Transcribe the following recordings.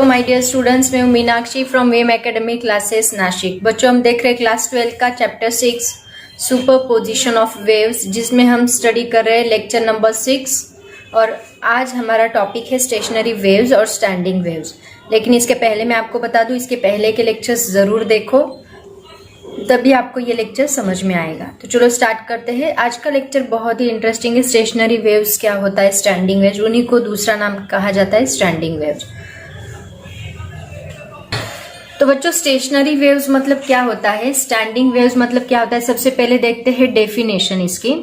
तो my dear students, मैं हूं मीनाक्षी फ्रॉम वेम एकेडमी क्लासेस नासिक। बच्चों, हम देख रहे हैं क्लास 12 का चैप्टर 6 सुपरपोजिशन ऑफ वेव्स, जिसमें हम स्टडी कर रहे हैं लेक्चर नंबर 6। और आज हमारा टॉपिक है स्टेशनरी वेव्स और स्टैंडिंग वेव्स। लेकिन इसके पहले मैं आपको बता दूं, इसके पहले के लेक्चर्स जरूर देखो, तभी आपको ये लेक्चर समझ में आएगा। तो चलो स्टार्ट करते हैं। आज का लेक्चर बहुत ही इंटरेस्टिंग है। स्टेशनरी वेव्स क्या होता है, स्टैंडिंग वेव्स, उन्हीं को दूसरा नाम कहा जाता है स्टैंडिंग वेव्स। तो बच्चों, स्टेशनरी वेव्स मतलब क्या होता है, स्टैंडिंग वेव्स मतलब क्या होता है, सबसे पहले देखते हैं डेफिनेशन इसकी।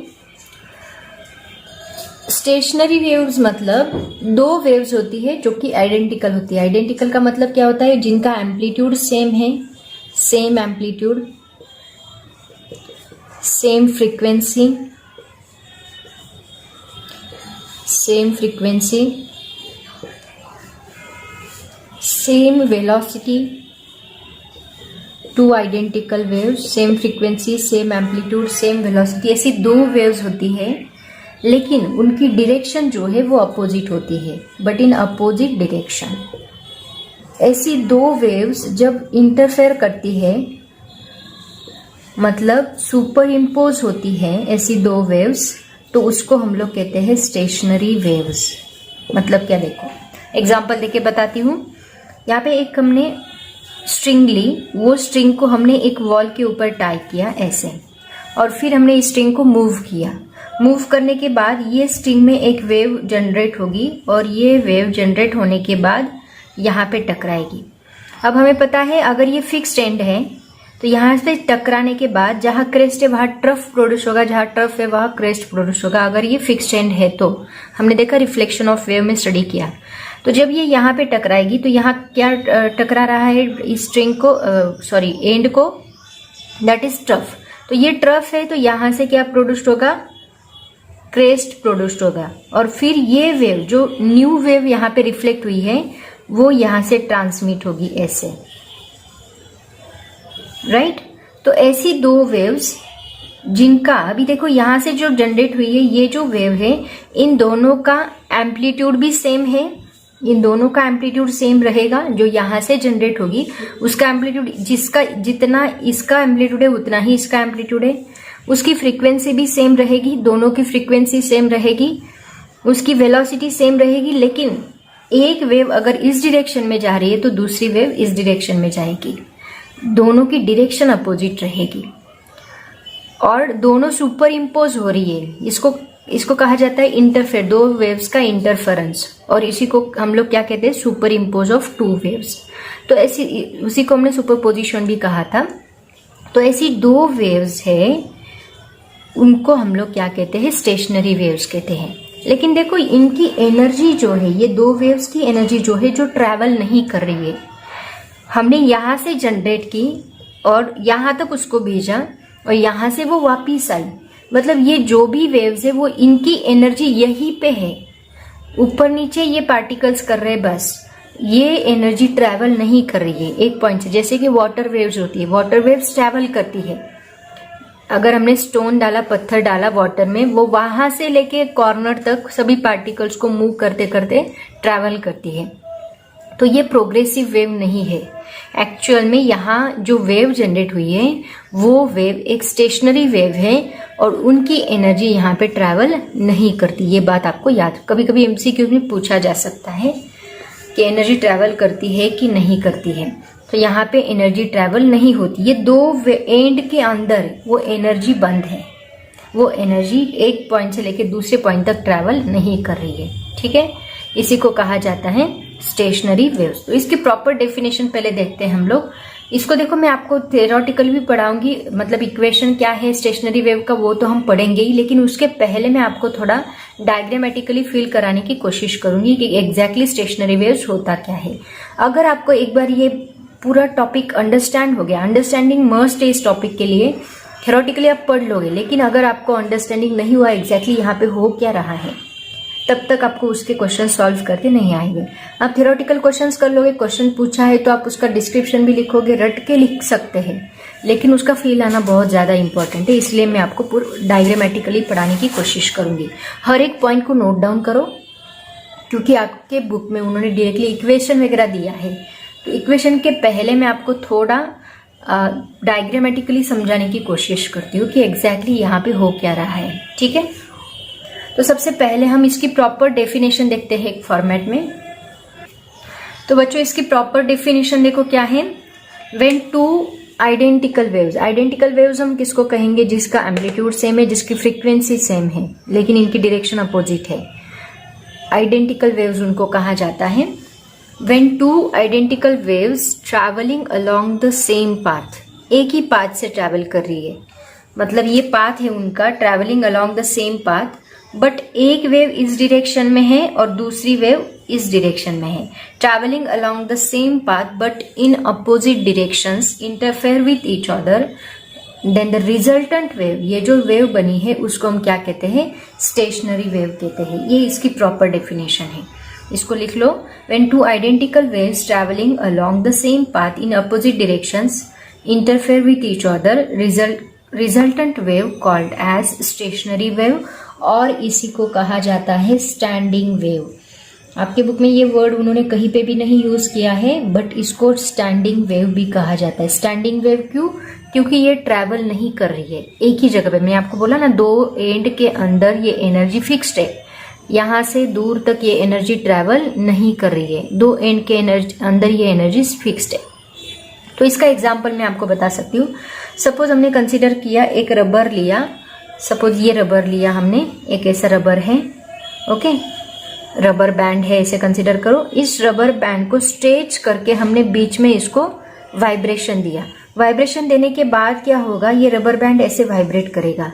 स्टेशनरी वेव्स मतलब दो वेव्स होती है जो कि आइडेंटिकल होती है। आइडेंटिकल का मतलब क्या होता है, जिनका एम्पलीट्यूड सेम है, same amplitude, same frequency, same velocity. To identical waves, same frequency, same amplitude, same velocity, ऐसी दो वेव्स होती है, लेकिन उनकी डायरेक्शन जो है वो अपोजिट होती है, बट इन अपोजिट डायरेक्शन। ऐसी दो वेव्स जब इंटरफेयर करती है, मतलब सुपर इम्पोज होती है ऐसी दो वेव्स, तो उसको हम लोग कहते हैं स्टेशनरी वेव्स। मतलब क्या, देखो एग्जाम्पल देके बताती हूँ। यहाँ पे एक हमने स्ट्रिंग ली, वो स्ट्रिंग को हमने एक वॉल के ऊपर टाई किया ऐसे, और फिर हमने इस स्ट्रिंग को मूव किया। मूव करने के बाद ये स्ट्रिंग में एक वेव जनरेट होगी, और ये वेव जनरेट होने के बाद यहाँ पे टकराएगी। अब हमें पता है अगर ये फिक्स्ड एंड है तो यहाँ से टकराने के बाद जहाँ क्रेस्ट है वहाँ ट्रफ प्रोड्यूस होगा, जहाँ ट्रफ है वहाँ क्रेस्ट प्रोड्यूस होगा। अगर ये फिक्स्ड एंड है तो हमने देखा रिफ्लेक्शन ऑफ वेव में स्टडी किया। तो जब ये यहाँ पे टकराएगी तो यहाँ क्या टकरा रहा है, इस स्ट्रिंग को, एंड को, दैट इज ट्रफ। तो ये ट्रफ है, तो यहाँ से क्या प्रोड्यूस्ड होगा, क्रेस्ट प्रोड्यूस्ड होगा। और फिर ये वेव जो न्यू वेव यहाँ पे रिफ्लेक्ट हुई है वो यहाँ से ट्रांसमिट होगी ऐसे, राइट। तो ऐसी दो वेव्स जिनका अभी देखो यहाँ से जो जनरेट हुई है, ये जो वेव है, इन दोनों का एम्पलीट्यूड भी सेम है, इन दोनों का एम्पलीट्यूड सेम रहेगा। जो यहाँ से जनरेट होगी उसका एम्पलीट्यूड, जिसका जितना इसका एम्पलीट्यूड है उतना ही इसका एम्पलीट्यूड है। उसकी फ्रीक्वेंसी भी सेम रहेगी, दोनों की फ्रीक्वेंसी सेम रहेगी, उसकी वेलोसिटी सेम रहेगी। लेकिन एक वेव अगर इस डायरेक्शन में जा रही है तो दूसरी वेव इस डायरेक्शन में जाएगी, दोनों की डायरेक्शन अपोजिट रहेगी, और दोनों सुपर इम्पोज हो रही है। इसको कहा जाता है इंटरफेयर, दो वेव्स का इंटरफेरेंस, और इसी को हम लोग क्या कहते हैं, super impose of two waves. तो ऐसी, उसी को हमने सुपरपोजिशन भी कहा था। तो ऐसी दो वेव्स है, उनको हम लोग क्या कहते हैं, स्टेशनरी वेव्स कहते हैं। लेकिन देखो इनकी एनर्जी जो है, ये दो वेव्स की एनर्जी जो है, जो ट्रैवल नहीं कर रही है, हमने यहाँ से जनरेट की और यहाँ तक उसको भेजा, और यहाँ से वो वापिस आई। मतलब ये जो भी वेव्स है वो इनकी एनर्जी यहीं पे है, ऊपर नीचे ये पार्टिकल्स कर रहे हैं, बस ये एनर्जी ट्रैवल नहीं कर रही है एक पॉइंट से। जैसे कि वाटर वेव्स होती है, वाटर वेव्स ट्रैवल करती है। अगर हमने स्टोन डाला, पत्थर डाला वाटर में, वो वहां से लेके कॉर्नर तक सभी पार्टिकल्स को मूव करते करते ट्रैवल करती है। तो ये प्रोग्रेसिव वेव नहीं है। एक्चुअल में यहाँ जो वेव जनरेट हुई है वो वेव एक स्टेशनरी वेव है, और उनकी एनर्जी यहाँ पे ट्रैवल नहीं करती। ये बात आपको याद, कभी कभी एमसीक्यू में पूछा जा सकता है कि एनर्जी ट्रैवल करती है कि नहीं करती है। तो यहाँ पे एनर्जी ट्रैवल नहीं होती। ये दो एंड के अंदर वो एनर्जी बंद है, वो एनर्जी एक पॉइंट से लेकर दूसरे पॉइंट तक ट्रैवल नहीं कर रही है, ठीक है। इसी को कहा जाता है स्टेशनरी वेव्स। तो इसकी प्रॉपर डेफिनेशन पहले देखते हैं हम लोग। इसको देखो, मैं आपको थ्योरेटिकल भी पढ़ाऊंगी, मतलब इक्वेशन क्या है स्टेशनरी वेव का वो तो हम पढ़ेंगे ही, लेकिन उसके पहले मैं आपको थोड़ा डायग्रामेटिकली फील कराने की कोशिश करूंगी कि एग्जैक्टली स्टेशनरी वेव्स होता क्या है। अगर आपको एक बार ये पूरा टॉपिक अंडरस्टैंड हो गया, अंडरस्टैंडिंग मस्ट है इस टॉपिक के लिए, थ्योरेटिकली आप पढ़ लोगे, लेकिन अगर आपको अंडरस्टैंडिंग नहीं हुआ एग्जैक्टली यहाँ पे हो क्या रहा है, तब तक आपको उसके क्वेश्चन सॉल्व करके नहीं आएंगे। आप थ्योरेटिकल क्वेश्चंस कर लोगे, क्वेश्चन पूछा है तो आप उसका डिस्क्रिप्शन भी लिखोगे, रट के लिख सकते हैं, लेकिन उसका फील आना बहुत ज़्यादा इंपॉर्टेंट है। इसलिए मैं आपको पूरा डायग्रामेटिकली पढ़ाने की कोशिश करूंगी। हर एक पॉइंट को नोट डाउन करो, क्योंकि आपके बुक में उन्होंने डायरेक्टली इक्वेशन वगैरह दिया है। तो इक्वेशन के पहले मैं आपको थोड़ा डायग्रामेटिकली समझाने की कोशिश करती हूँ कि एग्जैक्टली यहाँ पे हो क्या रहा है, ठीक है। तो सबसे पहले हम इसकी प्रॉपर डेफिनेशन देखते हैं एक फॉर्मेट में। तो बच्चों इसकी प्रॉपर डेफिनेशन देखो क्या है। व्हेन टू आइडेंटिकल वेव्स हम किसको कहेंगे, जिसका एम्पलीट्यूड सेम है, जिसकी फ्रीक्वेंसी सेम है, लेकिन इनकी डायरेक्शन अपोजिट है, आइडेंटिकल वेव्स उनको कहा जाता है। When two identical waves travelling along the same path, एक ही पाथ से ट्रैवल कर रही है, मतलब ये पाथ है उनका, travelling along the same path, but एक वेव इस डायरेक्शन में है और दूसरी वेव इस डायरेक्शन में है। Travelling along the same path but in opposite directions interfere with each other, then the resultant wave, ये जो वेव बनी है उसको हम क्या कहते हैं, स्टेशनरी वेव कहते हैं। ये इसकी प्रॉपर डेफिनेशन है, इसको लिख लो। When two identical waves travelling along the same path in opposite directions interfere with each other, resultant wave called as stationary wave, और इसी को कहा जाता है स्टैंडिंग वेव। आपके बुक में ये वर्ड उन्होंने कहीं पे भी नहीं यूज किया है, बट इसको स्टैंडिंग वेव भी कहा जाता है। स्टैंडिंग वेव क्यों, क्योंकि ये ट्रैवल नहीं कर रही है एक ही जगह पे। मैं आपको बोला ना, दो एंड के अंदर ये एनर्जी फिक्स्ड है, यहां से दूर तक ये एनर्जी ट्रैवल नहीं कर रही है, दो एंड के अंदर ये एनर्जी फिक्स्ड है। तो इसका एग्जाम्पल मैं आपको बता सकती हूँ। सपोज हमने कंसिडर किया, एक रबर लिया, सपोज ये रबर लिया हमने, एक ऐसा रबर है, ओके, रबर बैंड है ऐसे कंसिडर करो। इस रबर बैंड को स्ट्रेच करके हमने बीच में इसको वाइब्रेशन दिया। वाइब्रेशन देने के बाद क्या होगा, ये रबर बैंड ऐसे वाइब्रेट करेगा।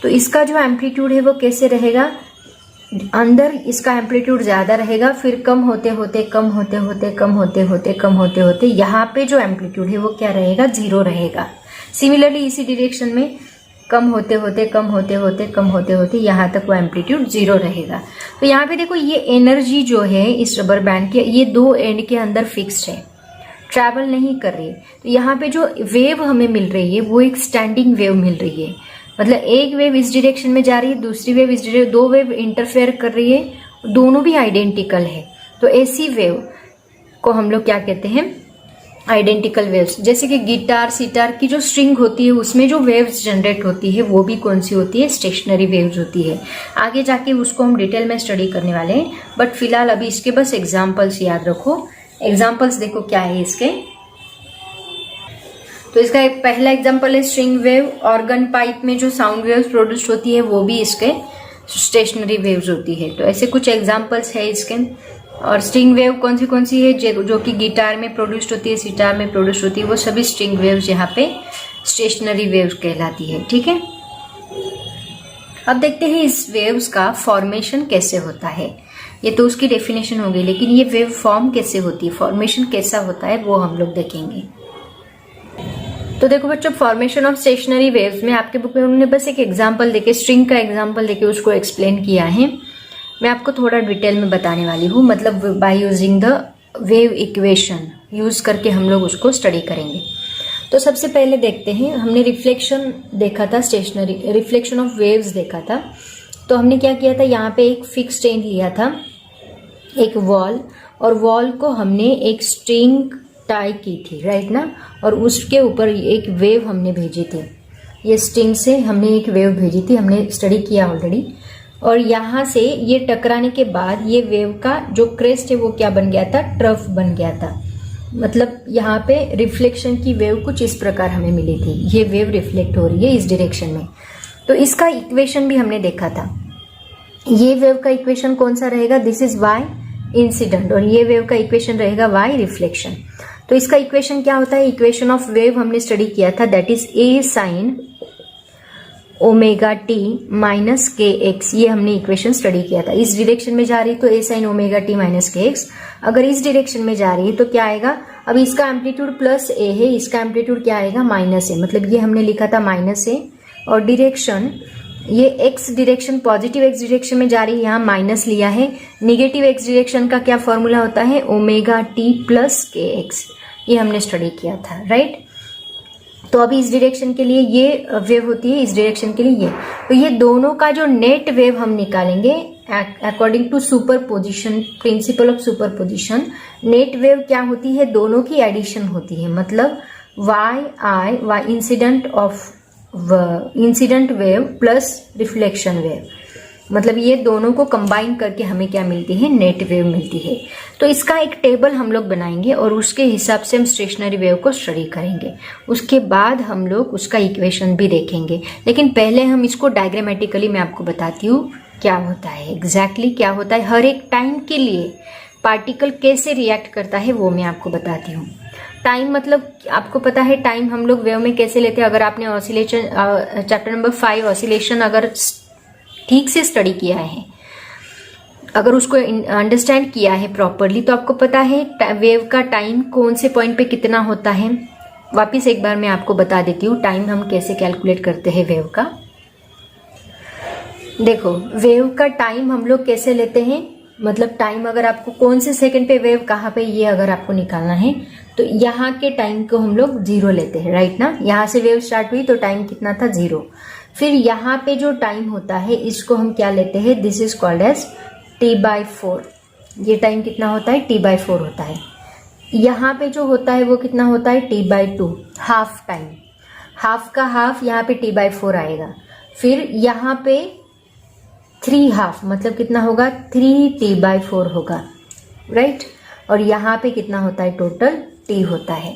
तो इसका जो एम्पलीट्यूड है वो कैसे रहेगा, अंदर इसका एम्पलीट्यूड ज्यादा रहेगा, फिर कम होते होते कम होते होते कम होते होते कम होते होते यहाँ पे जो एम्पलीट्यूड है वो क्या रहेगा, 0 रहेगा। सिमिलरली इसी डायरेक्शन में कम होते होते कम होते होते कम होते होते यहाँ तक वो एम्पलीट्यूड 0 रहेगा। तो यहाँ पे देखो ये एनर्जी जो है इस रबर बैंड के, ये दो एंड के अंदर फिक्स्ड है, ट्रैवल नहीं कर रही है। तो यहाँ पे जो वेव हमें मिल रही है वो एक स्टैंडिंग वेव मिल रही है, मतलब एक वेव इस डायरेक्शन में जा रही है, दूसरी वेव इस डायरेक्शन, दो वेव इंटरफेयर कर रही है, दोनों भी आइडेंटिकल है। तो ऐसी वेव को हम लोग क्या कहते हैं, आइडेंटिकल वेव्स। जैसे कि गिटार सितार की जो स्ट्रिंग होती है उसमें जो वेव्स जनरेट होती है वो भी कौन सी होती है, स्टेशनरी वेव्स होती है। आगे जाके उसको हम डिटेल में स्टडी करने वाले हैं, बट फिलहाल अभी इसके बस एग्जाम्पल्स याद रखो। एग्जाम्पल्स देखो क्या है इसके। तो इसका एक पहला एग्जाम्पल है स्ट्रिंग वेव। ऑर्गन पाइप में जो साउंड वेव्स प्रोड्यूस होती है वो भी इसके स्टेशनरी वेव्स होती है। तो ऐसे कुछ एग्जाम्पल्स है इसके। और स्ट्रिंग वेव कौन सी है, जो कि गिटार में प्रोड्यूस होती है, सितार में प्रोड्यूस होती है, वो सभी स्ट्रिंग वेव्स यहाँ पे स्टेशनरी वेव्स कहलाती है, ठीक है। अब देखते हैं इस वेव्स का फॉर्मेशन कैसे होता है। ये तो उसकी डेफिनेशन हो गई, लेकिन ये वेव फॉर्म कैसे होती है, फॉर्मेशन कैसा होता है, वो हम लोग देखेंगे। तो देखो बच्चों, फॉर्मेशन ऑफ स्टेशनरी वेव्स में आपके बुक में उन्होंने बस एक एग्जाम्पल देके, स्ट्रिंग का एग्जाम्पल देके उसको एक्सप्लेन किया है। मैं आपको थोड़ा डिटेल में बताने वाली हूँ, मतलब by using the wave equation use करके हम लोग उसको स्टडी करेंगे। तो सबसे पहले देखते हैं, हमने रिफ्लेक्शन देखा था, स्टेशनरी रिफ्लेक्शन ऑफ वेव्स देखा था। तो हमने क्या किया था, यहाँ पे एक फिक्स्ड एंड लिया था, एक वॉल, और वॉल को हमने एक स्ट्रिंग टाई की थी, राइट ना, और उसके ऊपर एक वेव हमने भेजी थी। ये स्ट्रिंग से हमने एक वेव भेजी थी, हमने स्टडी किया ऑलरेडी। और यहाँ से ये टकराने के बाद ये वेव का जो क्रेस्ट है वो क्या बन गया था, ट्रफ बन गया था। मतलब यहाँ पे रिफ्लेक्शन की वेव कुछ इस प्रकार हमें मिली थी, ये वेव रिफ्लेक्ट हो रही है इस डायरेक्शन में। तो इसका इक्वेशन भी हमने देखा था। ये वेव का इक्वेशन कौन सा रहेगा, दिस इज वाई इंसिडेंट, और ये वेव का इक्वेशन रहेगा वाई रिफ्लेक्शन। तो इसका इक्वेशन क्या होता है, इक्वेशन ऑफ वेव हमने स्टडी किया था, that is a sine omega T minus K x. ये हमने इक्वेशन स्टडी किया था। इस डायरेक्शन में जा रही है तो ए sine omega T minus K x, अगर इस डायरेक्शन में जा रही है तो क्या आएगा, अब इसका एम्पलीट्यूड प्लस ए है, इसका एम्पलीट्यूड क्या आएगा, माइनस ए, मतलब ये हमने लिखा था माइनस ए, और डायरेक्शन ये x direction, positive x direction में जा रही है, यहाँ माइनस लिया है। निगेटिव एक्स डायरेक्शन का क्या फॉर्मूला होता है, omega T plus K x, ये हमने स्टडी किया था, राइट। तो अभी इस डायरेक्शन के लिए ये वेव होती है, इस डायरेक्शन के लिए ये, तो ये दोनों का जो नेट वेव हम निकालेंगे according to superposition, principle of superposition, net wave क्या होती है, दोनों की एडिशन होती है। मतलब Y incident wave plus reflection wave, मतलब ये दोनों को कंबाइन करके हमें क्या मिलती है, नेट वेव मिलती है। तो इसका एक टेबल हम लोग बनाएंगे और उसके हिसाब से हम स्टेशनरी वेव को स्टडी करेंगे। उसके बाद हम लोग उसका इक्वेशन भी देखेंगे, लेकिन पहले हम इसको डायग्रामेटिकली मैं आपको बताती हूँ क्या होता है, एग्जैक्टली क्या होता है, हर एक टाइम के लिए पार्टिकल कैसे रिएक्ट करता है वो मैं आपको बताती हूँ। टाइम मतलब आपको पता है टाइम हम लोग वेव में कैसे लेते हैं। अगर आपने ऑसिलेशन चैप्टर नंबर 5 ऑसिलेशन अगर ठीक से स्टडी किया है, अगर उसको अंडरस्टैंड किया है प्रॉपरली, तो आपको पता है वेव का टाइम कौन से पॉइंट पे कितना होता है। वापिस एक बार मैं आपको बता देती हूँ टाइम हम कैसे कैलकुलेट करते हैं वेव का। देखो वेव का टाइम हम लोग कैसे लेते हैं, मतलब टाइम अगर आपको कौन से सेकंड पे वेव कहाँ पे, ये अगर आपको निकालना है तो यहाँ के टाइम को हम लोग 0 लेते हैं, राइट ना। यहाँ से वेव स्टार्ट हुई तो टाइम कितना था, 0। फिर यहाँ पे जो टाइम होता है इसको हम क्या लेते हैं, this is called as T/4। ये टाइम कितना होता है, T/4 होता है। यहाँ पे जो होता है वो कितना होता है, T/2, हाफ टाइम, हाफ का हाफ यहाँ पे T/4 आएगा। फिर यहाँ पे 3 हाफ मतलब कितना होगा, 3T/4 होगा, राइट। और यहाँ पे कितना होता है, टोटल T होता है।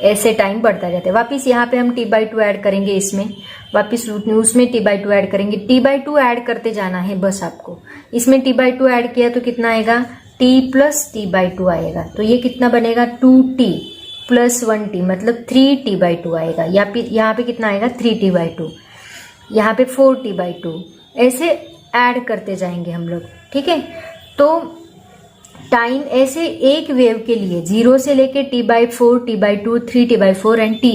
ऐसे टाइम बढ़ता जाता है। वापिस यहाँ पे हम T/2 ऐड करेंगे, इसमें वापिस उसमें T/2 ऐड करेंगे, T/2 ऐड करते जाना है बस आपको। इसमें T/2 ऐड किया तो कितना आएगा, T प्लस T/2 आएगा। तो ये कितना बनेगा, 2T प्लस 1T मतलब 3T/2 आएगा। यहाँ पे कितना आएगा, 3T/2, यहाँ पे 4T/2, ऐसे ऐड करते जाएंगे हम लोग, ठीक है। तो टाइम ऐसे एक वेव के लिए 0 से लेके T/4, T/2, 3T/4 and T,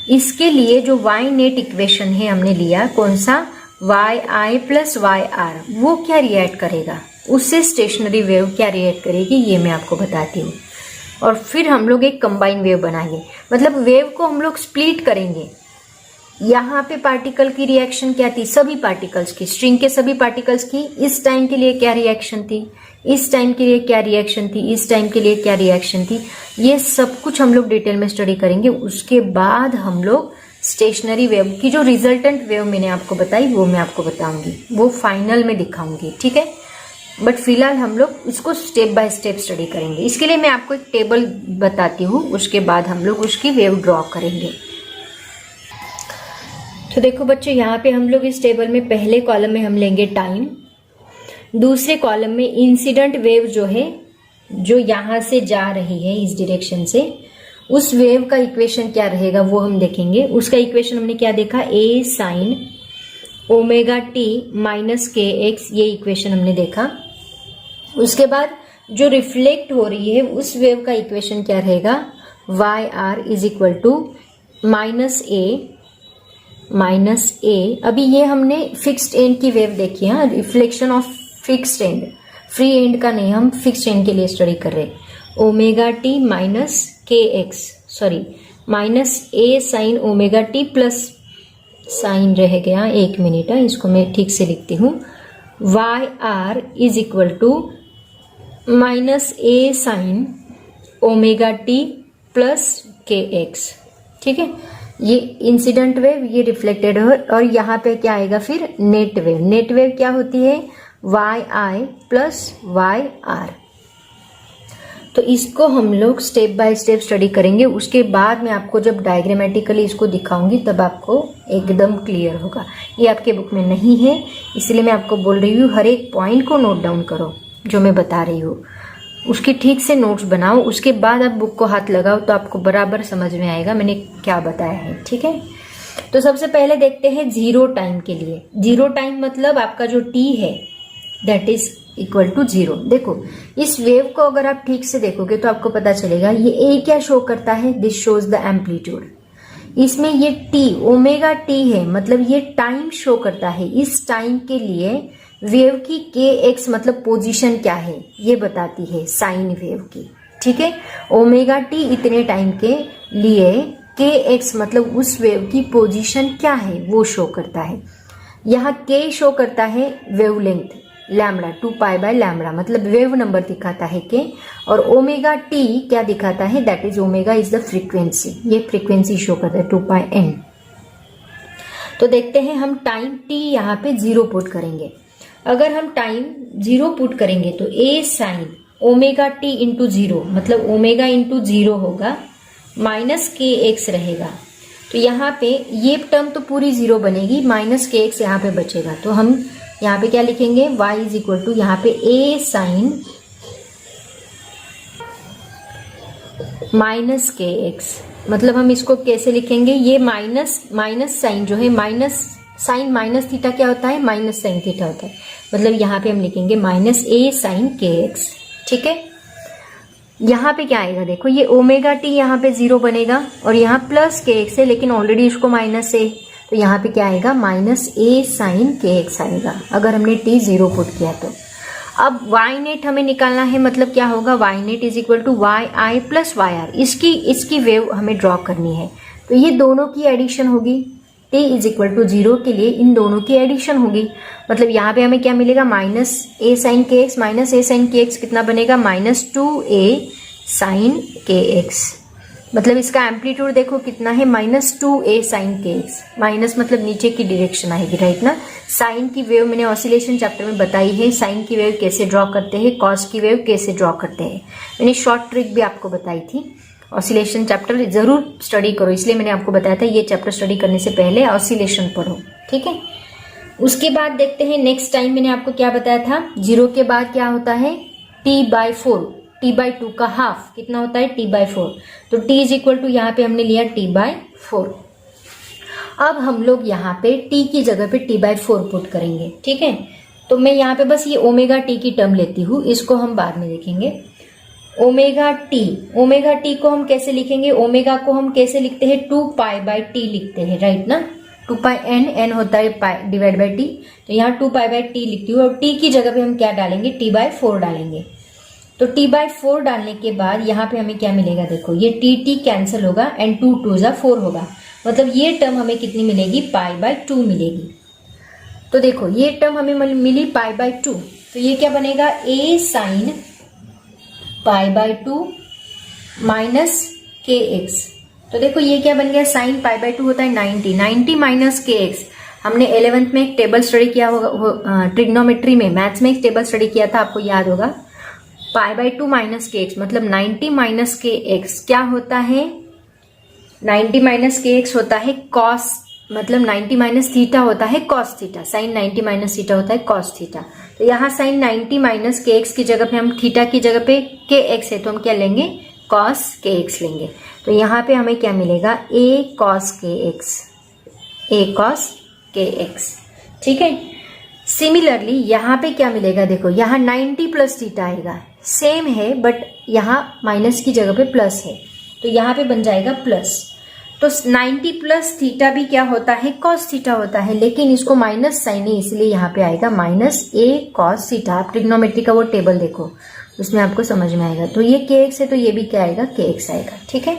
इसके लिए जो वाई नेट इक्वेशन है हमने लिया, कौन सा, YI प्लस YR, वो क्या रिएक्ट करेगा, उससे स्टेशनरी वेव क्या रिएक्ट करेगी ये मैं आपको बताती हूँ। और फिर हम लोग एक कंबाइन वेव बनाएंगे, मतलब वेव को हम लोग स्प्लिट करेंगे। यहाँ पे पार्टिकल की रिएक्शन क्या थी, सभी पार्टिकल्स की, स्ट्रिंग के सभी पार्टिकल्स की इस टाइम के लिए क्या रिएक्शन थी, इस टाइम के लिए क्या रिएक्शन थी, इस टाइम के लिए क्या रिएक्शन थी, ये सब कुछ हम लोग डिटेल में स्टडी करेंगे। उसके बाद हम लोग स्टेशनरी वेव की जो रिजल्टेंट वेव मैंने आपको बताई वो मैं आपको बताऊंगी, वो फाइनल में दिखाऊंगी, ठीक है। बट फिलहाल हम लोग इसको स्टेप बाय स्टेप स्टडी करेंगे। इसके लिए मैं आपको एक टेबल बताती हूँ, उसके बाद हम लोग उसकी वेव ड्रॉ करेंगे। तो देखो बच्चों, यहाँ पे हम लोग इस टेबल में पहले कॉलम में हम लेंगे टाइम, दूसरे कॉलम में इंसिडेंट वेव जो है, जो यहाँ से जा रही है इस डायरेक्शन से, उस वेव का इक्वेशन क्या रहेगा वो हम देखेंगे। उसका इक्वेशन हमने क्या देखा, A sin ωt minus kx, ये इक्वेशन हमने देखा। उसके बाद जो रिफ्लेक्ट हो रही है उस वेव का इक्वेशन क्या रहेगा, YR is equal to minus A। अभी ये हमने फिक्स्ड एंड की वेव देखी है, reflection of fixed and, free and का नहीं, हम फिक्स्ड एंड के लिए स्टडी कर रहे हैं। ωt minus kx, sorry minus A sine ωt plus sine रह गया, एक मिनट है, इसको मैं ठीक से लिखती हूँ, YR is equal to minus A sine ωt plus kx, ठीक है। ये इंसिडेंट वेव, ये रिफ्लेक्टेड है, और यहाँ पे क्या आएगा फिर, नेट वेव। नेट वेव क्या होती है, YI प्लस YR। तो इसको हम लोग स्टेप बाय स्टेप स्टडी करेंगे। उसके बाद मैं आपको जब डायग्रामेटिकली इसको दिखाऊंगी तब आपको एकदम क्लियर होगा। ये आपके बुक में नहीं है, इसलिए मैं आपको बोल रही हूँ हर एक पॉइंट को नोट डाउन करो जो मैं बता रही हूँ, उसकी ठीक से नोट्स बनाओ। उसके बाद आप बुक को हाथ लगाओ तो आपको बराबर समझ में आएगा मैंने क्या बताया है, ठीक है। तो सबसे पहले देखते हैं 0 टाइम के लिए। 0 टाइम मतलब आपका जो T है दैट इज इक्वल टू 0। देखो इस वेव को अगर आप ठीक से देखोगे तो आपको पता चलेगा ये A क्या शो करता है, दिस शोज द एम्पलीट्यूड। इसमें ये T ωt है, मतलब ये टाइम शो करता है। इस टाइम के लिए वेव की kx मतलब पोजीशन क्या है ये बताती है साइन वेव की, ठीक है। ωt इतने टाइम के लिए kx मतलब उस वेव की पोजीशन क्या है वो शो करता है। यहाँ k शो करता है wavelength, lambda, 2 pi by lambda, मतलब वेव नंबर दिखाता है के, और ओमेगा टी क्या दिखाता है, that is omega is the frequency, ये फ्रीक्वेंसी शो करता है 2 पाई एन। तो देखते हैं हम टाइम टी यहाँ पे 0 पुट करेंगे। अगर हम टाइम 0 पुट करेंगे तो ए साइन ओमेगा टी इंटू 0, मतलब ओमेगा इंटू 0 होगा, माइनस के एक्स रहेगा। तो यहाँ पे ये टर्म तो पूरी 0 बनेगी, माइनस के एक्स यहाँ पे बचेगा। तो हम यहाँ पे क्या लिखेंगे, y इज इक्वल टू यहाँ पे A sign minus K x, मतलब हम इसको कैसे लिखेंगे, ये माइनस साइन जो है, माइनस साइन माइनस थीटा क्या होता है, माइनस साइन थीटा होता है, मतलब यहाँ पे हम लिखेंगे माइनस ए साइन के एक्स। ठीक है, यहाँ पे क्या आएगा, देखो ये ओमेगा टी यहाँ पे 0 बनेगा और यहाँ प्लस के एक्स है, लेकिन ऑलरेडी इसको माइनस है, तो यहाँ पे क्या आएगा, माइनस ए साइन के एक्स आएगा अगर हमने टी 0 पुट किया तो। अब वाई नेट हमें निकालना है, मतलब क्या होगा, Y net is equal to Y I plus Y R, इसकी वेव हमें ड्रॉ करनी है। तो ये दोनों की एडिशन होगी, टी इज इक्वल टू 0 के लिए इन दोनों की एडिशन होगी, मतलब यहाँ पे हमें क्या मिलेगा, माइनस ए साइन के एक्स, माइनस ए साइन के एक्स कितना बनेगा, minus 2a sine K x, मतलब इसका एम्पलीट्यूड देखो कितना है, minus 2a sine K x, minus मतलब नीचे की डायरेक्शन आएगी, राइट ना। साइन की वेव मैंने ऑसिलेशन चैप्टर में बताई है, साइन की वेव कैसे ड्रॉ करते हैं, कॉस की वेव कैसे ड्रॉ करते हैं, मैंने शॉर्ट ट्रिक भी आपको बताई थी। ऑसिलेशन चैप्टर जरूर स्टडी करो, इसलिए मैंने आपको बताया था ये चैप्टर स्टडी करने से पहले ऑसिलेशन पढ़ो, ठीक है। उसके बाद देखते हैं नेक्स्ट टाइम मैंने आपको क्या बताया था, 0 के बाद क्या होता है, t/4, t/2 का हाफ कितना होता है, t/4, तो t इज इक्वल टू यहाँ पे हमने लिया t/4। अब हम लोग यहाँ पे t की जगह पे t/4 पुट करेंगे, ठीक है। तो मैं यहाँ पे बस ये ओमेगा टी की टर्म लेती हूँ, इसको हम बाद में देखेंगे। ओमेगा टी को हम कैसे लिखेंगे, ओमेगा को हम कैसे लिखते हैं, 2π/t लिखते हैं, राइट ना। 2πn होता है पाई डिवाइड बाई टी, तो यहाँ 2π/t लिखती हूँ, और t की जगह पे हम क्या डालेंगे, t/4 डालेंगे। तो t/4 डालने के बाद यहाँ पे हमें क्या मिलेगा, देखो ये t कैंसिल होगा एंड 2 2 जा 4 होगा, मतलब ये टर्म हमें कितनी मिलेगी, π/2 मिलेगी। तो देखो ये टर्म हमें मिली π/2, तो ये क्या बनेगा, a sign π/2 minus K x. तो देखो ये क्या बन गया, साइन π/2 होता है 90 माइनस के एक्स। हमने 11th में एक टेबल स्टडी किया होगा, ट्रिग्नोमेट्री में, मैथ्स में एक टेबल स्टडी किया था, आपको याद होगा। π/2 माइनस के एक्स मतलब 90 माइनस के एक्स क्या होता है, 90 माइनस के एक्स होता है कॉस, मतलब 90 माइनस थीटा होता है cos theta, sine 90 minus theta होता है कॉस थीटा। तो यहाँ साइन 90 माइनस के एक्स की जगह पे हम थीटा की जगह पे के एक्स है, तो हम क्या लेंगे, कॉस के एक्स लेंगे। तो यहाँ पे हमें क्या मिलेगा, ए कॉस के एक्स, ठीक है। सिमिलरली यहाँ पे क्या मिलेगा, देखो यहाँ 90 प्लस थीटा आएगा, सेम है बट यहाँ माइनस की जगह पे प्लस है, तो यहाँ पे बन जाएगा प्लस। तो 90 प्लस थीटा भी क्या होता है, कॉस थीटा होता है, लेकिन इसको माइनस साइन है, इसलिए यहाँ पे आएगा माइनस ए कॉस थीटा। आप ट्रिग्नोमेट्री का वो टेबल देखो, उसमें आपको समझ में आएगा। तो ये के एक्स है, तो ये भी क्या आएगा, के एक्स आएगा, ठीक है।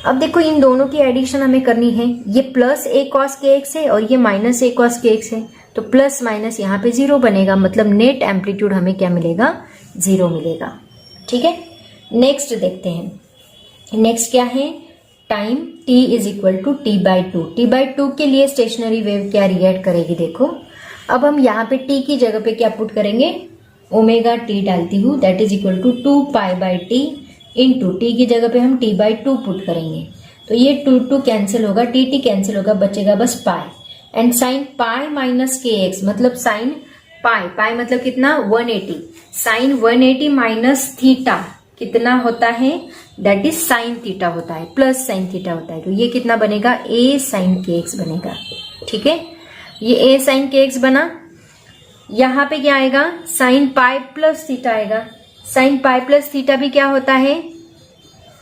अब देखो इन दोनों की एडिशन हमें करनी है, ये प्लस ए कॉस के एक्स है और ये माइनस ए कॉस के एक्स है, तो प्लस माइनस यहाँ पे 0 बनेगा, मतलब नेट एम्पलीट्यूड हमें क्या मिलेगा, 0 मिलेगा, ठीक है। नेक्स्ट देखते हैं, नेक्स्ट क्या है, time t is equal to t/2 के लिए स्टेशनरी वेव क्या रिएक्ट करेगी, देखो। अब हम यहाँ पे t की जगह पे क्या पुट करेंगे, ओमेगा t डालती हूँ, that is equal to 2π/t into T की जगह पे हम t/2 पुट करेंगे। तो ये 2 कैंसिल होगा, t कैंसिल होगा, बचेगा बस पाई, and sine pi minus K x, मतलब साइन पाई मतलब कितना, 180, साइन 180 माइनस थीटा कितना होता है, दैट इज साइन थीटा होता है, प्लस साइन थीटा होता है। तो ये कितना बनेगा, ए साइन के एक्स बनेगा, ठीक है। ये ए साइन के एक्स बना, यहाँ पे क्या आएगा, साइन पाई प्लस थीटा आएगा। साइन पाई प्लस थीटा भी क्या होता है,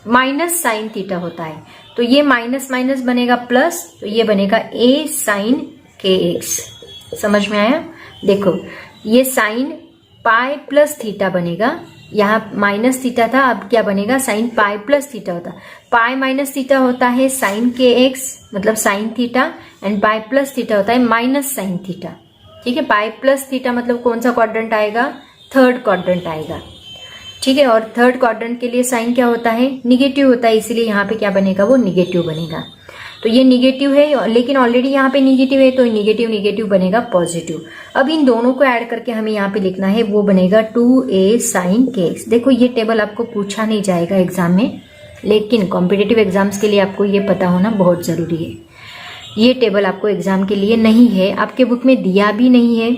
माइनस साइन थीटा होता है, तो ये माइनस माइनस बनेगा प्लस, तो ये बनेगा ए साइन के एक्स। समझ में आया, देखो ये साइन पाई प्लस थीटा बनेगा, यहाँ माइनस थीटा था, अब क्या बनेगा, साइन पाई प्लस थीटा होता, पाई माइनस थीटा होता है साइन के एक्स मतलब sine theta, and pi plus theta होता है माइनस साइन थीटा। ठीक है। पाई प्लस थीटा मतलब कौन सा क्वाड्रेंट आएगा, थर्ड क्वाड्रेंट आएगा, ठीक है। और थर्ड क्वाड्रेंट के लिए साइन क्या होता है, निगेटिव होता है, इसीलिए यहाँ पे क्या बनेगा, वो निगेटिव बनेगा। तो ये निगेटिव है, लेकिन ऑलरेडी यहाँ पे निगेटिव है, तो निगेटिव निगेटिव बनेगा पॉजिटिव। अब इन दोनों को ऐड करके हमें यहाँ पे लिखना है, वो बनेगा 2a sin kx। देखो ये टेबल आपको पूछा नहीं जाएगा एग्जाम में, लेकिन कॉम्पिटिटिव एग्जाम्स के लिए आपको ये पता होना बहुत ज़रूरी है। ये टेबल आपको एग्जाम के लिए नहीं है, आपके बुक में दिया भी नहीं है,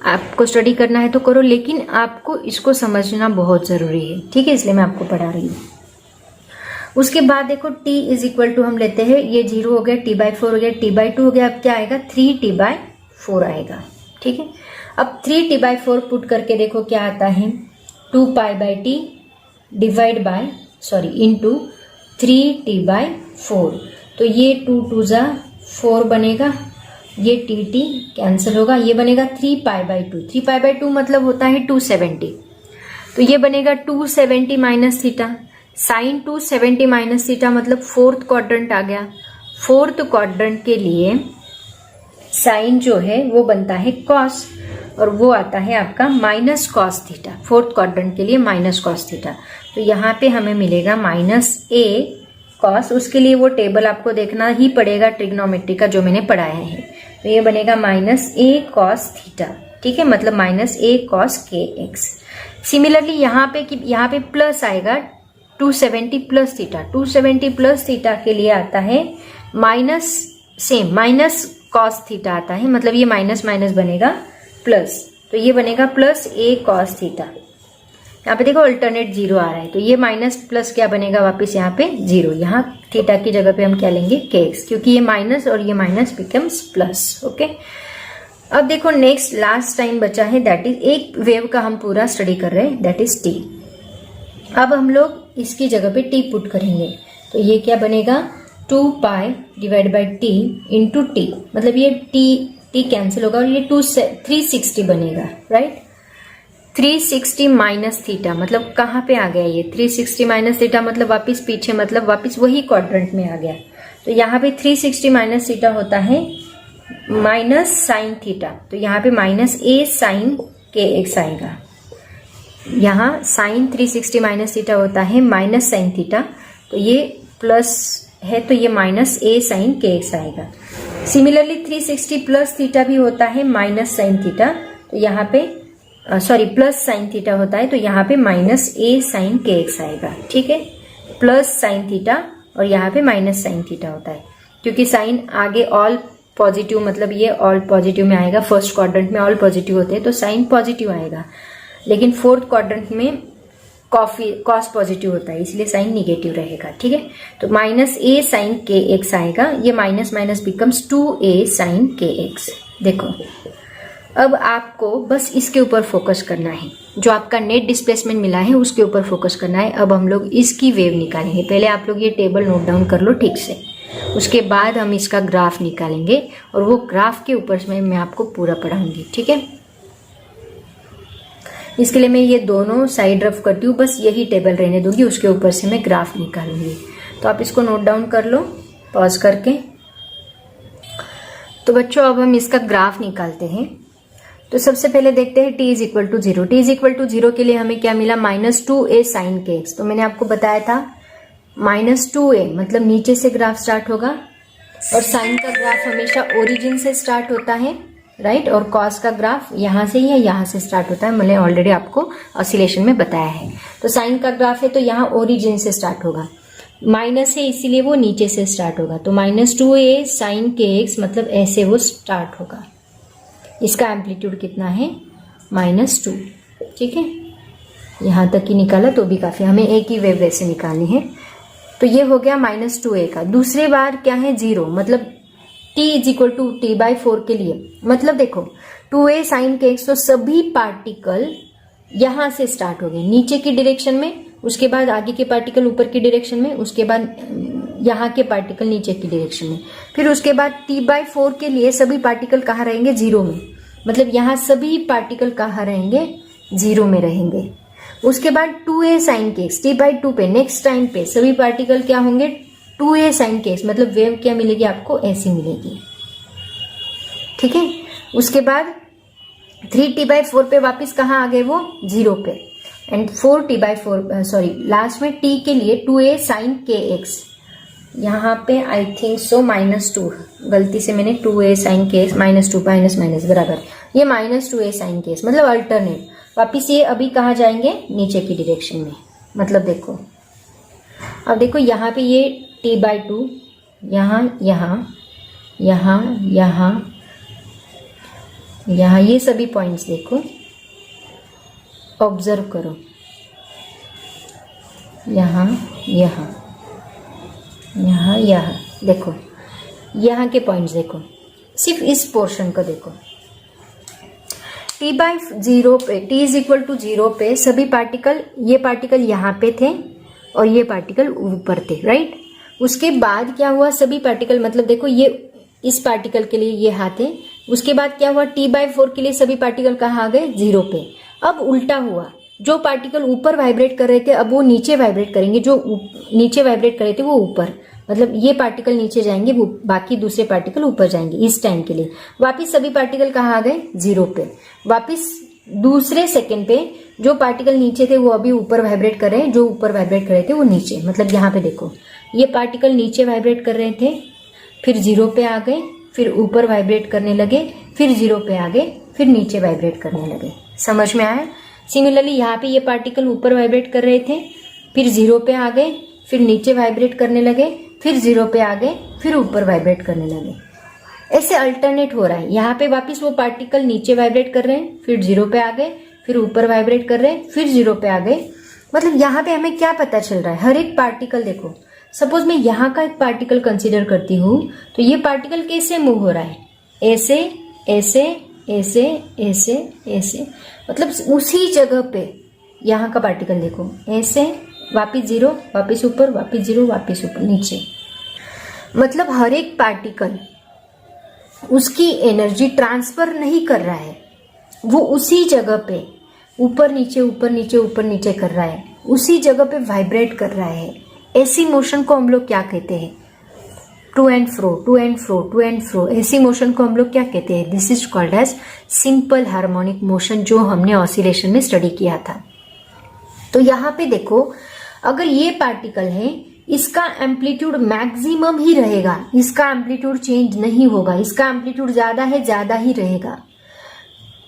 आपको स्टडी करना है तो करो, लेकिन आपको इसको समझना बहुत ज़रूरी है, ठीक है, इसलिए मैं आपको पढ़ा रही हूँ। उसके बाद देखो t इज इक्वल टू हम लेते हैं, ये 0 हो गया, t/4 हो गया, t/2 हो गया, अब क्या आएगा 3t/4 आएगा, ठीक है। अब 3t/4 पुट करके देखो क्या आता है, 2π/t divide by into 3t/4, तो ये 2 2 जा 4 बनेगा, ये tt कैंसिल होगा, ये बनेगा 3π/2। 3π/2 मतलब होता है 270, तो ये बनेगा 270 minus theta. Sine 270 minus theta मतलब फोर्थ क्वाड्रेंट आ गया। फोर्थ क्वाड्रेंट के लिए साइन जो है वो बनता है कॉस, और वो आता है आपका minus cos theta. Fourth quadrant के लिए माइनस कॉस थीटा, तो यहाँ पे हमें मिलेगा -a कॉस। उसके लिए वो टेबल आपको देखना ही पड़ेगा ट्रिग्नोमेट्री का, जो मैंने पढ़ाया है। तो ये बनेगा -a कॉस थीटा, ठीक है, मतलब -a कॉस kx। सिमिलरली यहाँ पे प्लस आएगा 270 प्लस थीटा। 270 प्लस थीटा के लिए आता है माइनस कॉस थीटा आता है, मतलब ये माइनस माइनस बनेगा प्लस, तो ये बनेगा +a कॉस थीटा। यहाँ पे देखो अल्टरनेट 0 आ रहा है, तो ये माइनस प्लस क्या बनेगा वापस यहाँ पे 0। यहाँ थीटा की जगह पे हम क्या लेंगे kx, क्योंकि ये माइनस और ये माइनस बिकम्स प्लस, ओके। अब देखो नेक्स्ट लास्ट टाइम बचा है, दैट इज एक वेव का हम पूरा स्टडी कर रहे हैं, दैट इज t। अब हम लोग इसकी जगह पे t पुट करेंगे, तो ये क्या बनेगा 2π divide by t into t, मतलब ये t कैंसिल होगा और ये 360 बनेगा, राइट। 360 माइनस थीटा मतलब कहाँ पे आ गया ये 360 माइनस थीटा, मतलब वापस पीछे, मतलब वापस वही क्वाड्रेंट में आ गया। तो यहाँ पे 360 माइनस थीटा होता है माइनस साइन थीटा, तो यहाँ पे -a साइन kx आएगा। यहाँ साइन 360 माइनस थीटा होता है माइनस साइन थीटा, तो ये प्लस है, तो ये -a साइन kx आएगा। सिमिलरली 360 प्लस थीटा भी होता है माइनस साइन थीटा, तो यहाँ पे प्लस साइन थीटा होता है, तो यहाँ पे -a साइन kx आएगा, ठीक है, प्लस साइन थीटा, और यहाँ पे माइनस साइन थीटा होता है, क्योंकि साइन आगे ऑल पॉजिटिव, मतलब ये ऑल पॉजिटिव में आएगा। फर्स्ट क्वाड्रेंट में ऑल पॉजिटिव होते हैं तो साइन पॉजिटिव आएगा, लेकिन फोर्थ क्वाड्रेंट में कॉस पॉजिटिव होता है, इसलिए साइन निगेटिव रहेगा, ठीक है। तो -a साइन kx आएगा, ये minus minus becomes 2a sine kx। देखो अब आपको बस इसके ऊपर फोकस करना है, जो आपका नेट डिस्प्लेसमेंट मिला है उसके ऊपर फोकस करना है। अब हम लोग इसकी वेव निकालेंगे। पहले आप लोग ये टेबल नोट डाउन कर लो ठीक से, उसके बाद हम इसका ग्राफ निकालेंगे, और वो ग्राफ के ऊपर मैं आपको पूरा पढ़ाऊंगी, ठीक है। इसके लिए मैं ये दोनों साइड रफ करती हूँ, बस यही टेबल रहने दूंगी, उसके ऊपर से मैं ग्राफ निकालूंगी। तो आप इसको नोट डाउन कर लो पॉज करके। तो बच्चों अब हम इसका ग्राफ निकालते हैं। तो सबसे पहले देखते हैं t is equal to 0। t is equal to 0 के लिए हमें क्या मिला -2a साइन kx। तो मैंने आपको बताया था -2a मतलब नीचे से ग्राफ स्टार्ट होगा, और साइन का ग्राफ हमेशा ओरिजिन से स्टार्ट होता है, राइट। और कॉस का ग्राफ यहाँ से या यहाँ से स्टार्ट होता है, मैंने ऑलरेडी आपको ऑसिलेशन में बताया है। तो साइन का ग्राफ है तो यहाँ ओरिजिन से स्टार्ट होगा, माइनस है इसीलिए वो नीचे से स्टार्ट होगा, तो -2a साइन kx मतलब ऐसे वो स्टार्ट होगा। इसका एम्पलीट्यूड कितना है -2, ठीक है। यहाँ तक ही निकाला तो भी काफी, हमें एक ही वेव वैसे निकालनी है। तो ये हो गया -2a का। दूसरी बार क्या है 0, मतलब t is equal to t/4 के लिए, मतलब देखो 2a साइन kx, तो सभी पार्टिकल यहाँ से स्टार्ट हो गए नीचे की डायरेक्शन में, उसके बाद आगे के पार्टिकल ऊपर की डायरेक्शन में, उसके बाद यहाँ के पार्टिकल नीचे की डायरेक्शन में, फिर उसके बाद t/4 के लिए सभी पार्टिकल कहाँ रहेंगे 0 में, मतलब यहाँ सभी पार्टिकल कहाँ रहेंगे 0 में रहेंगे। उसके बाद 2a साइन kx t/2 पे नेक्स्ट टाइम पे सभी पार्टिकल क्या होंगे 2a साइन kx, मतलब वेव क्या मिलेगी आपको ऐसी मिलेगी, ठीक है। उसके बाद 3t/4 पे वापस कहाँ आ गए वो 0 पे, एंड 4t/4 सॉरी लास्ट में t के लिए 2a sin kx, यहाँ पे आई थिंक सो -2, गलती से मैंने 2a sin kx -2 minus minus बराबर, ये -2a sin kx मतलब अल्टरनेट। वापिस ये अभी कहाँ जाएंगे, नीचे की डायरेक्शन में। मतलब देखो, अब देखो यहाँ पे ये t/2, यहाँ यहाँ यहाँ यहाँ यहाँ ये सभी पॉइंट्स देखो, ऑब्जर्व करो, यहाँ यहाँ यहाँ यहाँ देखो, यहाँ के पॉइंट्स देखो, सिर्फ इस पोर्शन को देखो। t/0 पे, t = 0 पे सभी पार्टिकल, ये पार्टिकल यहाँ पे थे और ये पार्टिकल ऊपर थे, राइट। उसके बाद क्या हुआ, सभी पार्टिकल मतलब देखो ये इस पार्टिकल के लिए ये हाथ है, उसके बाद क्या हुआ, t/4 के लिए सभी पार्टिकल कहाँ आ गए 0 पे। अब उल्टा हुआ, जो पार्टिकल ऊपर वाइब्रेट कर रहे थे अब वो नीचे वाइब्रेट करेंगे, जो नीचे वाइब्रेट कर रहे थे वो ऊपर, मतलब ये पार्टिकल नीचे जाएंगे, वो बाकी दूसरे पार्टिकल ऊपर जाएंगे इस टाइम के लिए। वापिस सभी पार्टिकल कहाँ आ गए 0 पे। वापिस दूसरे सेकंड पे जो पार्टिकल नीचे थे वो अभी ऊपर वाइब्रेट कर रहे हैं, जो ऊपर वाइब्रेट कर रहे थे वो नीचे। मतलब यहाँ पे देखो, ये पार्टिकल नीचे वाइब्रेट कर रहे थे, फिर 0 पे आ गए, फिर ऊपर वाइब्रेट करने लगे, फिर 0 पे आ गए, फिर नीचे वाइब्रेट करने लगे। समझ में आया। सिमिलरली यहाँ पे ये पार्टिकल ऊपर वाइब्रेट कर रहे थे, फिर 0 पे आ गए, फिर नीचे वाइब्रेट करने लगे, फिर 0 पे आ गए, फिर ऊपर वाइब्रेट करने लगे। ऐसे अल्टरनेट हो रहा है। यहाँ पे वापिस वो पार्टिकल नीचे वाइब्रेट कर रहे हैं, फिर 0 पे आ गए, फिर ऊपर वाइब्रेट कर रहे हैं, फिर 0 पे आ गए। मतलब यहाँ पे हमें क्या पता चल रहा है, हर एक पार्टिकल देखो, सपोज मैं यहाँ का एक पार्टिकल कंसीडर करती हूँ तो ये पार्टिकल कैसे मूव हो रहा है, ऐसे ऐसे ऐसे ऐसे ऐसे, मतलब उसी जगह पे यहाँ का पार्टिकल देखो, ऐसे वापिस 0, वापिस ऊपर, वापिस 0, वापिस ऊपर, नीचे। मतलब हर एक पार्टिकल उसकी एनर्जी ट्रांसफर नहीं कर रहा है, वो उसी जगह पे ऊपर नीचे ऊपर नीचे ऊपर नीचे कर रहा है, उसी जगह पे वाइब्रेट कर रहा है। ऐसी मोशन को हम लोग क्या कहते हैं, to and fro, to and fro, to and fro. ऐसी मोशन को हम लोग क्या कहते हैं, this is called as simple harmonic motion, जो हमने ऑसिलेशन में स्टडी किया था। तो यहाँ पे देखो, अगर ये पार्टिकल है, इसका एम्पलीट्यूड मैक्सिमम ही रहेगा, इसका एम्पलीट्यूड चेंज नहीं होगा, इसका एम्पलीट्यूड ज्यादा है, ज्यादा ही रहेगा।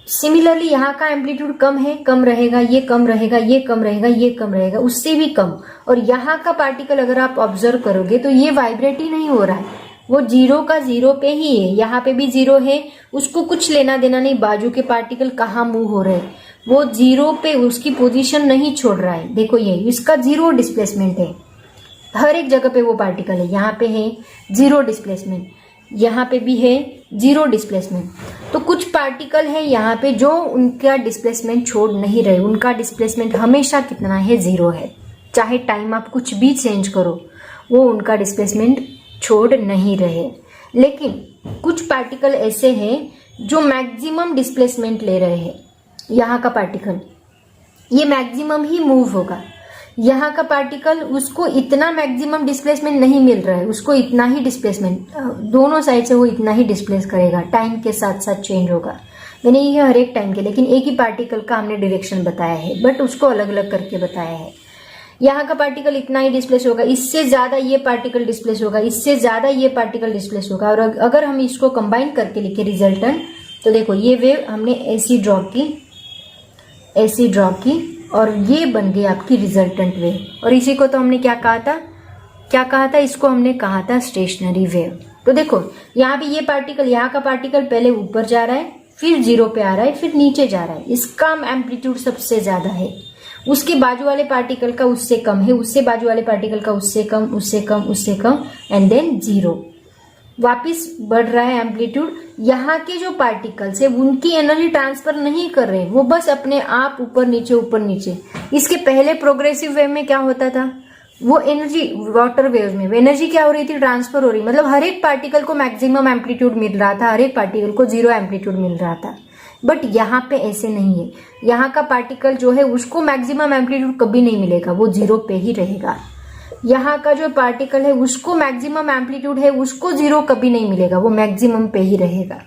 सिमिलरली यहाँ का एम्पलीट्यूड कम है, कम रहेगा, ये कम रहेगा, ये कम रहेगा, ये कम रहेगा, उससे भी कम। और यहाँ का पार्टिकल अगर आप ऑब्जर्व करोगे तो ये वाइब्रेट ही नहीं हो रहा है, वो 0 का 0 पे ही है। यहाँ पे भी 0 है, उसको कुछ लेना देना नहीं बाजू के पार्टिकल कहाँ मूव हो रहे हैं, वो 0 पे उसकी पोजीशन नहीं छोड़ रहा है। देखो ये इसका 0 डिस्प्लेसमेंट है, हर एक जगह पे वो पार्टिकल है। यहाँ पे है 0 डिस्प्लेसमेंट, यहाँ पे भी है 0 डिस्प्लेसमेंट। तो कुछ पार्टिकल है यहाँ पे जो उनका डिस्प्लेसमेंट छोड़ नहीं रहे, उनका डिस्प्लेसमेंट हमेशा कितना है, 0 है। चाहे टाइम आप कुछ भी चेंज करो, वो उनका डिस्प्लेसमेंट छोड़ नहीं रहे। लेकिन कुछ पार्टिकल ऐसे हैं जो मैक्सिमम डिस्प्लेसमेंट ले रहे हैं। यहाँ का पार्टिकल ये मैक्सिमम ही मूव होगा, यहाँ का पार्टिकल उसको इतना मैक्सिमम डिस्प्लेसमेंट नहीं मिल रहा है, उसको इतना ही डिस्प्लेसमेंट, दोनों साइड से वो इतना ही डिस्प्लेस करेगा, टाइम के साथ साथ चेंज होगा। मैंने ये हर एक टाइम के, लेकिन एक ही पार्टिकल का हमने डायरेक्शन बताया है, बट उसको अलग अलग करके बताया है। यहाँ का पार्टिकल इतना ही डिस्प्लेस होगा, इससे ज्यादा ये पार्टिकल डिस्प्लेस होगा, इससे ज्यादा ये पार्टिकल डिस्प्लेस होगा। और अगर हम इसको कंबाइन करके लिखे रिजल्टेंट, तो देखो ये वेव हमने ऐसी ड्रॉ की, ऐसी ड्रॉ की, और ये बन गई आपकी रिजल्टेंट वेव। और इसी को तो हमने क्या कहा था, क्या कहा था, इसको हमने कहा था स्टेशनरी वेव। तो देखो यहाँ पे ये पार्टिकल, यहाँ का पार्टिकल पहले ऊपर जा रहा है, फिर 0 पे आ रहा है, फिर नीचे जा रहा है, इसका एम्पलीट्यूड सबसे ज्यादा है, उसके बाजू वाले पार्टिकल का उससे कम है, उससे बाजू वाले पार्टिकल का उससे कम, उससे कम, उससे कम, एंड देन 0। वापिस बढ़ रहा है एम्पलीट्यूड। यहाँ के जो पार्टिकल्स है उनकी एनर्जी ट्रांसफर नहीं कर रहे, वो बस अपने आप ऊपर नीचे ऊपर नीचे। इसके पहले प्रोग्रेसिव वेव में क्या होता था, वो एनर्जी, वाटर वेव में एनर्जी क्या हो रही थी, ट्रांसफर हो रही, मतलब हर एक पार्टिकल को मैक्सिमम एम्पलीट्यूड मिल रहा था, हर एक पार्टिकल को 0 एम्पलीट्यूड मिल रहा था। बट यहाँ पे ऐसे नहीं है, यहाँ का पार्टिकल जो है उसको मैक्सिमम एम्पलीट्यूड कभी नहीं मिलेगा, वो 0 पे ही रहेगा। यहाँ का जो पार्टिकल है उसको मैक्सिमम एम्पलीट्यूड है, उसको 0 कभी नहीं मिलेगा, वो मैक्सिमम पे ही रहेगा।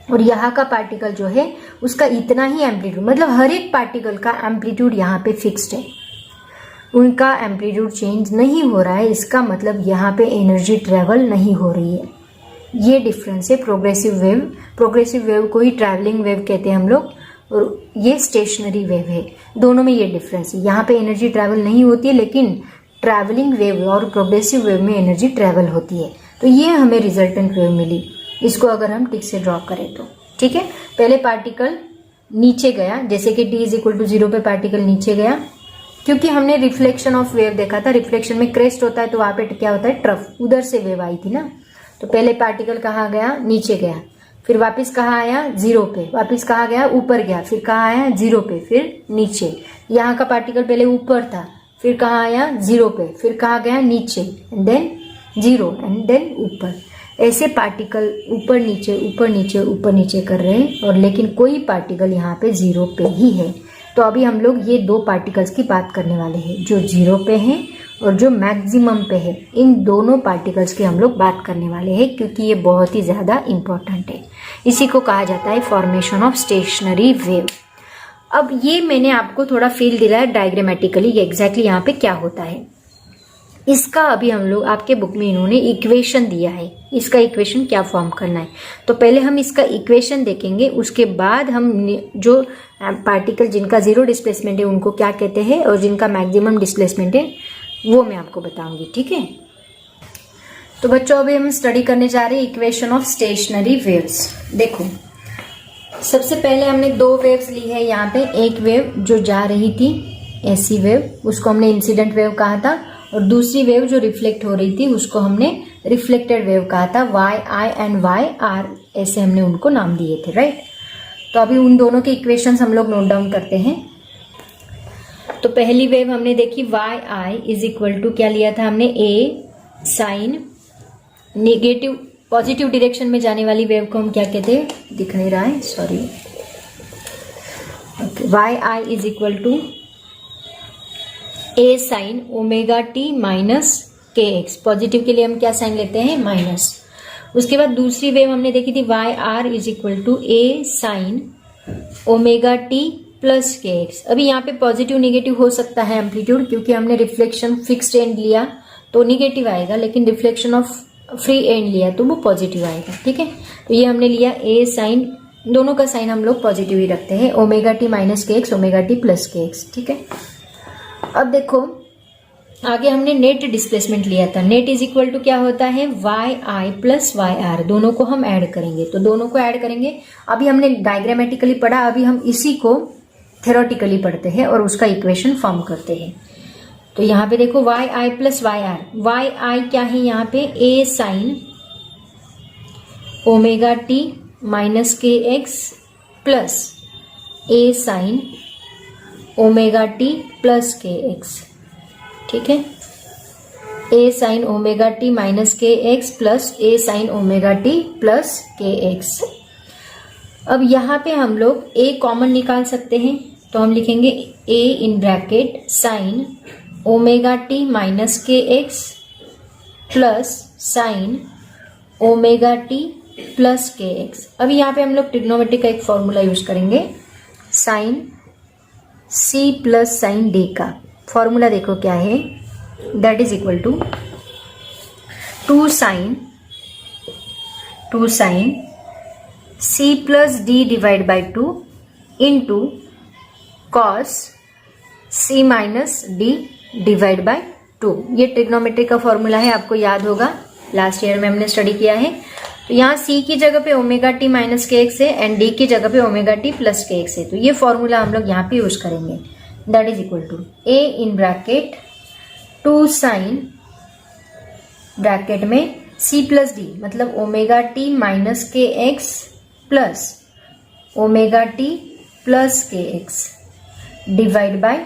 और यहाँ का पार्टिकल जो है उसका इतना ही एम्पलीट्यूड, मतलब हर एक पार्टिकल का एम्पलीट्यूड यहाँ पे फिक्स्ड है, उनका एम्पलीट्यूड चेंज नहीं हो रहा है, इसका मतलब यहाँ पे एनर्जी ट्रेवल नहीं हो रही है। ये डिफरेंस है प्रोग्रेसिव वेव। प्रोग्रेसिव वेव को ही ट्रैवलिंग वेव कहते हैं हम लोग, और ये स्टेशनरी वेव है। दोनों में ये डिफरेंस है, यहाँ पे एनर्जी ट्रैवल नहीं होती है, लेकिन ट्रैवलिंग वेव और प्रोग्रेसिव वेव में एनर्जी ट्रैवल होती है। तो ये हमें रिजल्टेंट वेव मिली, इसको अगर हम टिक से ड्रॉ करें तो ठीक है। पहले पार्टिकल नीचे गया, जैसे कि t इज इक्वल टू 0 पे पार्टिकल नीचे गया, क्योंकि हमने रिफ्लेक्शन ऑफ वेव देखा था। रिफ्लेक्शन में क्रेस्ट होता है, तो वहां पे क्या होता है, ट्रफ, उधर से वेव आई थी ना। तो पहले पार्टिकल कहाँ गया, नीचे गया, फिर वापस कहाँ आया, 0 पे, वापस कहाँ गया, ऊपर गया, फिर कहाँ आया, 0 पे, फिर नीचे। यहाँ का पार्टिकल पहले ऊपर था, फिर कहाँ आया, 0 पे, फिर कहाँ गया, नीचे, एंड देन 0, एंड देन ऊपर। ऐसे पार्टिकल ऊपर नीचे ऊपर नीचे ऊपर नीचे कर रहे हैं, और लेकिन कोई पार्टिकल यहाँ पे 0 पे ही है। तो अभी हम लोग ये दो पार्टिकल्स की बात करने वाले हैं, जो 0 पे हैं और जो मैक्सिमम पे है। इन दोनों पार्टिकल्स की हम लोग बात करने वाले हैं, क्योंकि ये बहुत ही ज़्यादा इंपॉर्टेंट है। इसी को कहा जाता है फॉर्मेशन ऑफ स्टेशनरी वेव। अब ये मैंने आपको थोड़ा फील दिलाया डायग्रामेटिकली, ये एग्जैक्टली यहाँ पे क्या होता है। इसका अभी हम लोग, आपके बुक में इन्होंने इक्वेशन दिया है, इसका इक्वेशन क्या फॉर्म करना है। तो पहले हम इसका इक्वेशन देखेंगे, उसके बाद हम जो पार्टिकल जिनका 0 डिस्प्लेसमेंट है उनको क्या कहते हैं, और जिनका मैक्सिमम डिस्प्लेसमेंट है वो मैं आपको बताऊंगी, ठीक है। तो बच्चों अभी हम स्टडी करने जा रहे हैं इक्वेशन ऑफ स्टेशनरी वेव्स। देखो सबसे पहले हमने 2 वेव्स ली है यहाँ पे। एक वेव जो जा रही थी ऐसी वेव, उसको हमने इंसिडेंट वेव कहा था, और दूसरी वेव जो रिफ्लेक्ट हो रही थी उसको हमने रिफ्लेक्टेड वेव कहा था। Y I and Y R ऐसे हमने उनको नाम दिए थे, राइट। तो अभी उन दोनों के इक्वेशंस हम लोग नोट डाउन करते हैं। तो पहली वेव हमने देखी Y I is equal to, क्या लिया था हमने, A sine negative positive direction में जाने वाली वेव को हम क्या कहते हैं, दिख नहीं रहा है, sorry. Y I is equal to A sine omega T minus K X. Positive के लिए हम क्या साइन लेते हैं, माइनस। उसके बाद दूसरी वेव हमने देखी थी Y R is equal to A sine omega T plus K X. अभी यहाँ पे पॉजिटिव निगेटिव हो सकता है एम्पलीट्यूड, क्योंकि हमने रिफ्लेक्शन फिक्स्ड एंड लिया तो निगेटिव आएगा, लेकिन रिफ्लेक्शन ऑफ फ्री एंड लिया तो वो पॉजिटिव आएगा, ठीक है। तो ये हमने लिया ए साइन, दोनों का साइन हम लोग पॉजिटिव ही रखते हैं, omega T minus K x omega T plus K X, ठीक है। अब देखो आगे हमने नेट डिस्प्लेसमेंट लिया था। नेट इज इक्वल टू क्या होता है, Y I plus Y R, दोनों को हम ऐड करेंगे। तो दोनों को ऐड करेंगे, अभी हमने डायग्रामेटिकली पढ़ा, अभी हम इसी को थ्योरेटिकली पढ़ते हैं और उसका इक्वेशन फॉर्म करते हैं। तो यहाँ पे देखो Y I plus Y R, Y I क्या है यहाँ पे, A sine omega T minus K X plus A sine omega T plus K X, ठीक है। A sine omega T minus K X plus A sine omega T plus K X. अब यहाँ पे हम लोग ए कॉमन निकाल सकते हैं, तो हम लिखेंगे A in bracket sine omega T minus K X plus sine omega T plus K X. अभी यहाँ पे हम लोग ट्रिग्नोमेट्री का एक फॉर्मूला यूज करेंगे, sine C plus sine D का फॉर्मूला देखो क्या है, that is equal to two sine C plus D divide by 2 into cos C minus D divide by 2। ये ट्रिग्नोमेट्री का फॉर्मूला है, आपको याद होगा, लास्ट ईयर में हमने स्टडी किया है। तो यहाँ सी की जगह पे omega T minus K x है एंड डी की जगह पे omega T plus K x है। तो ये फॉर्मूला हम लोग यहाँ पे यूज करेंगे, that is equal to A in bracket 2 sine bracket में सी प्लस डी मतलब omega T minus K X plus omega T plus K X divide by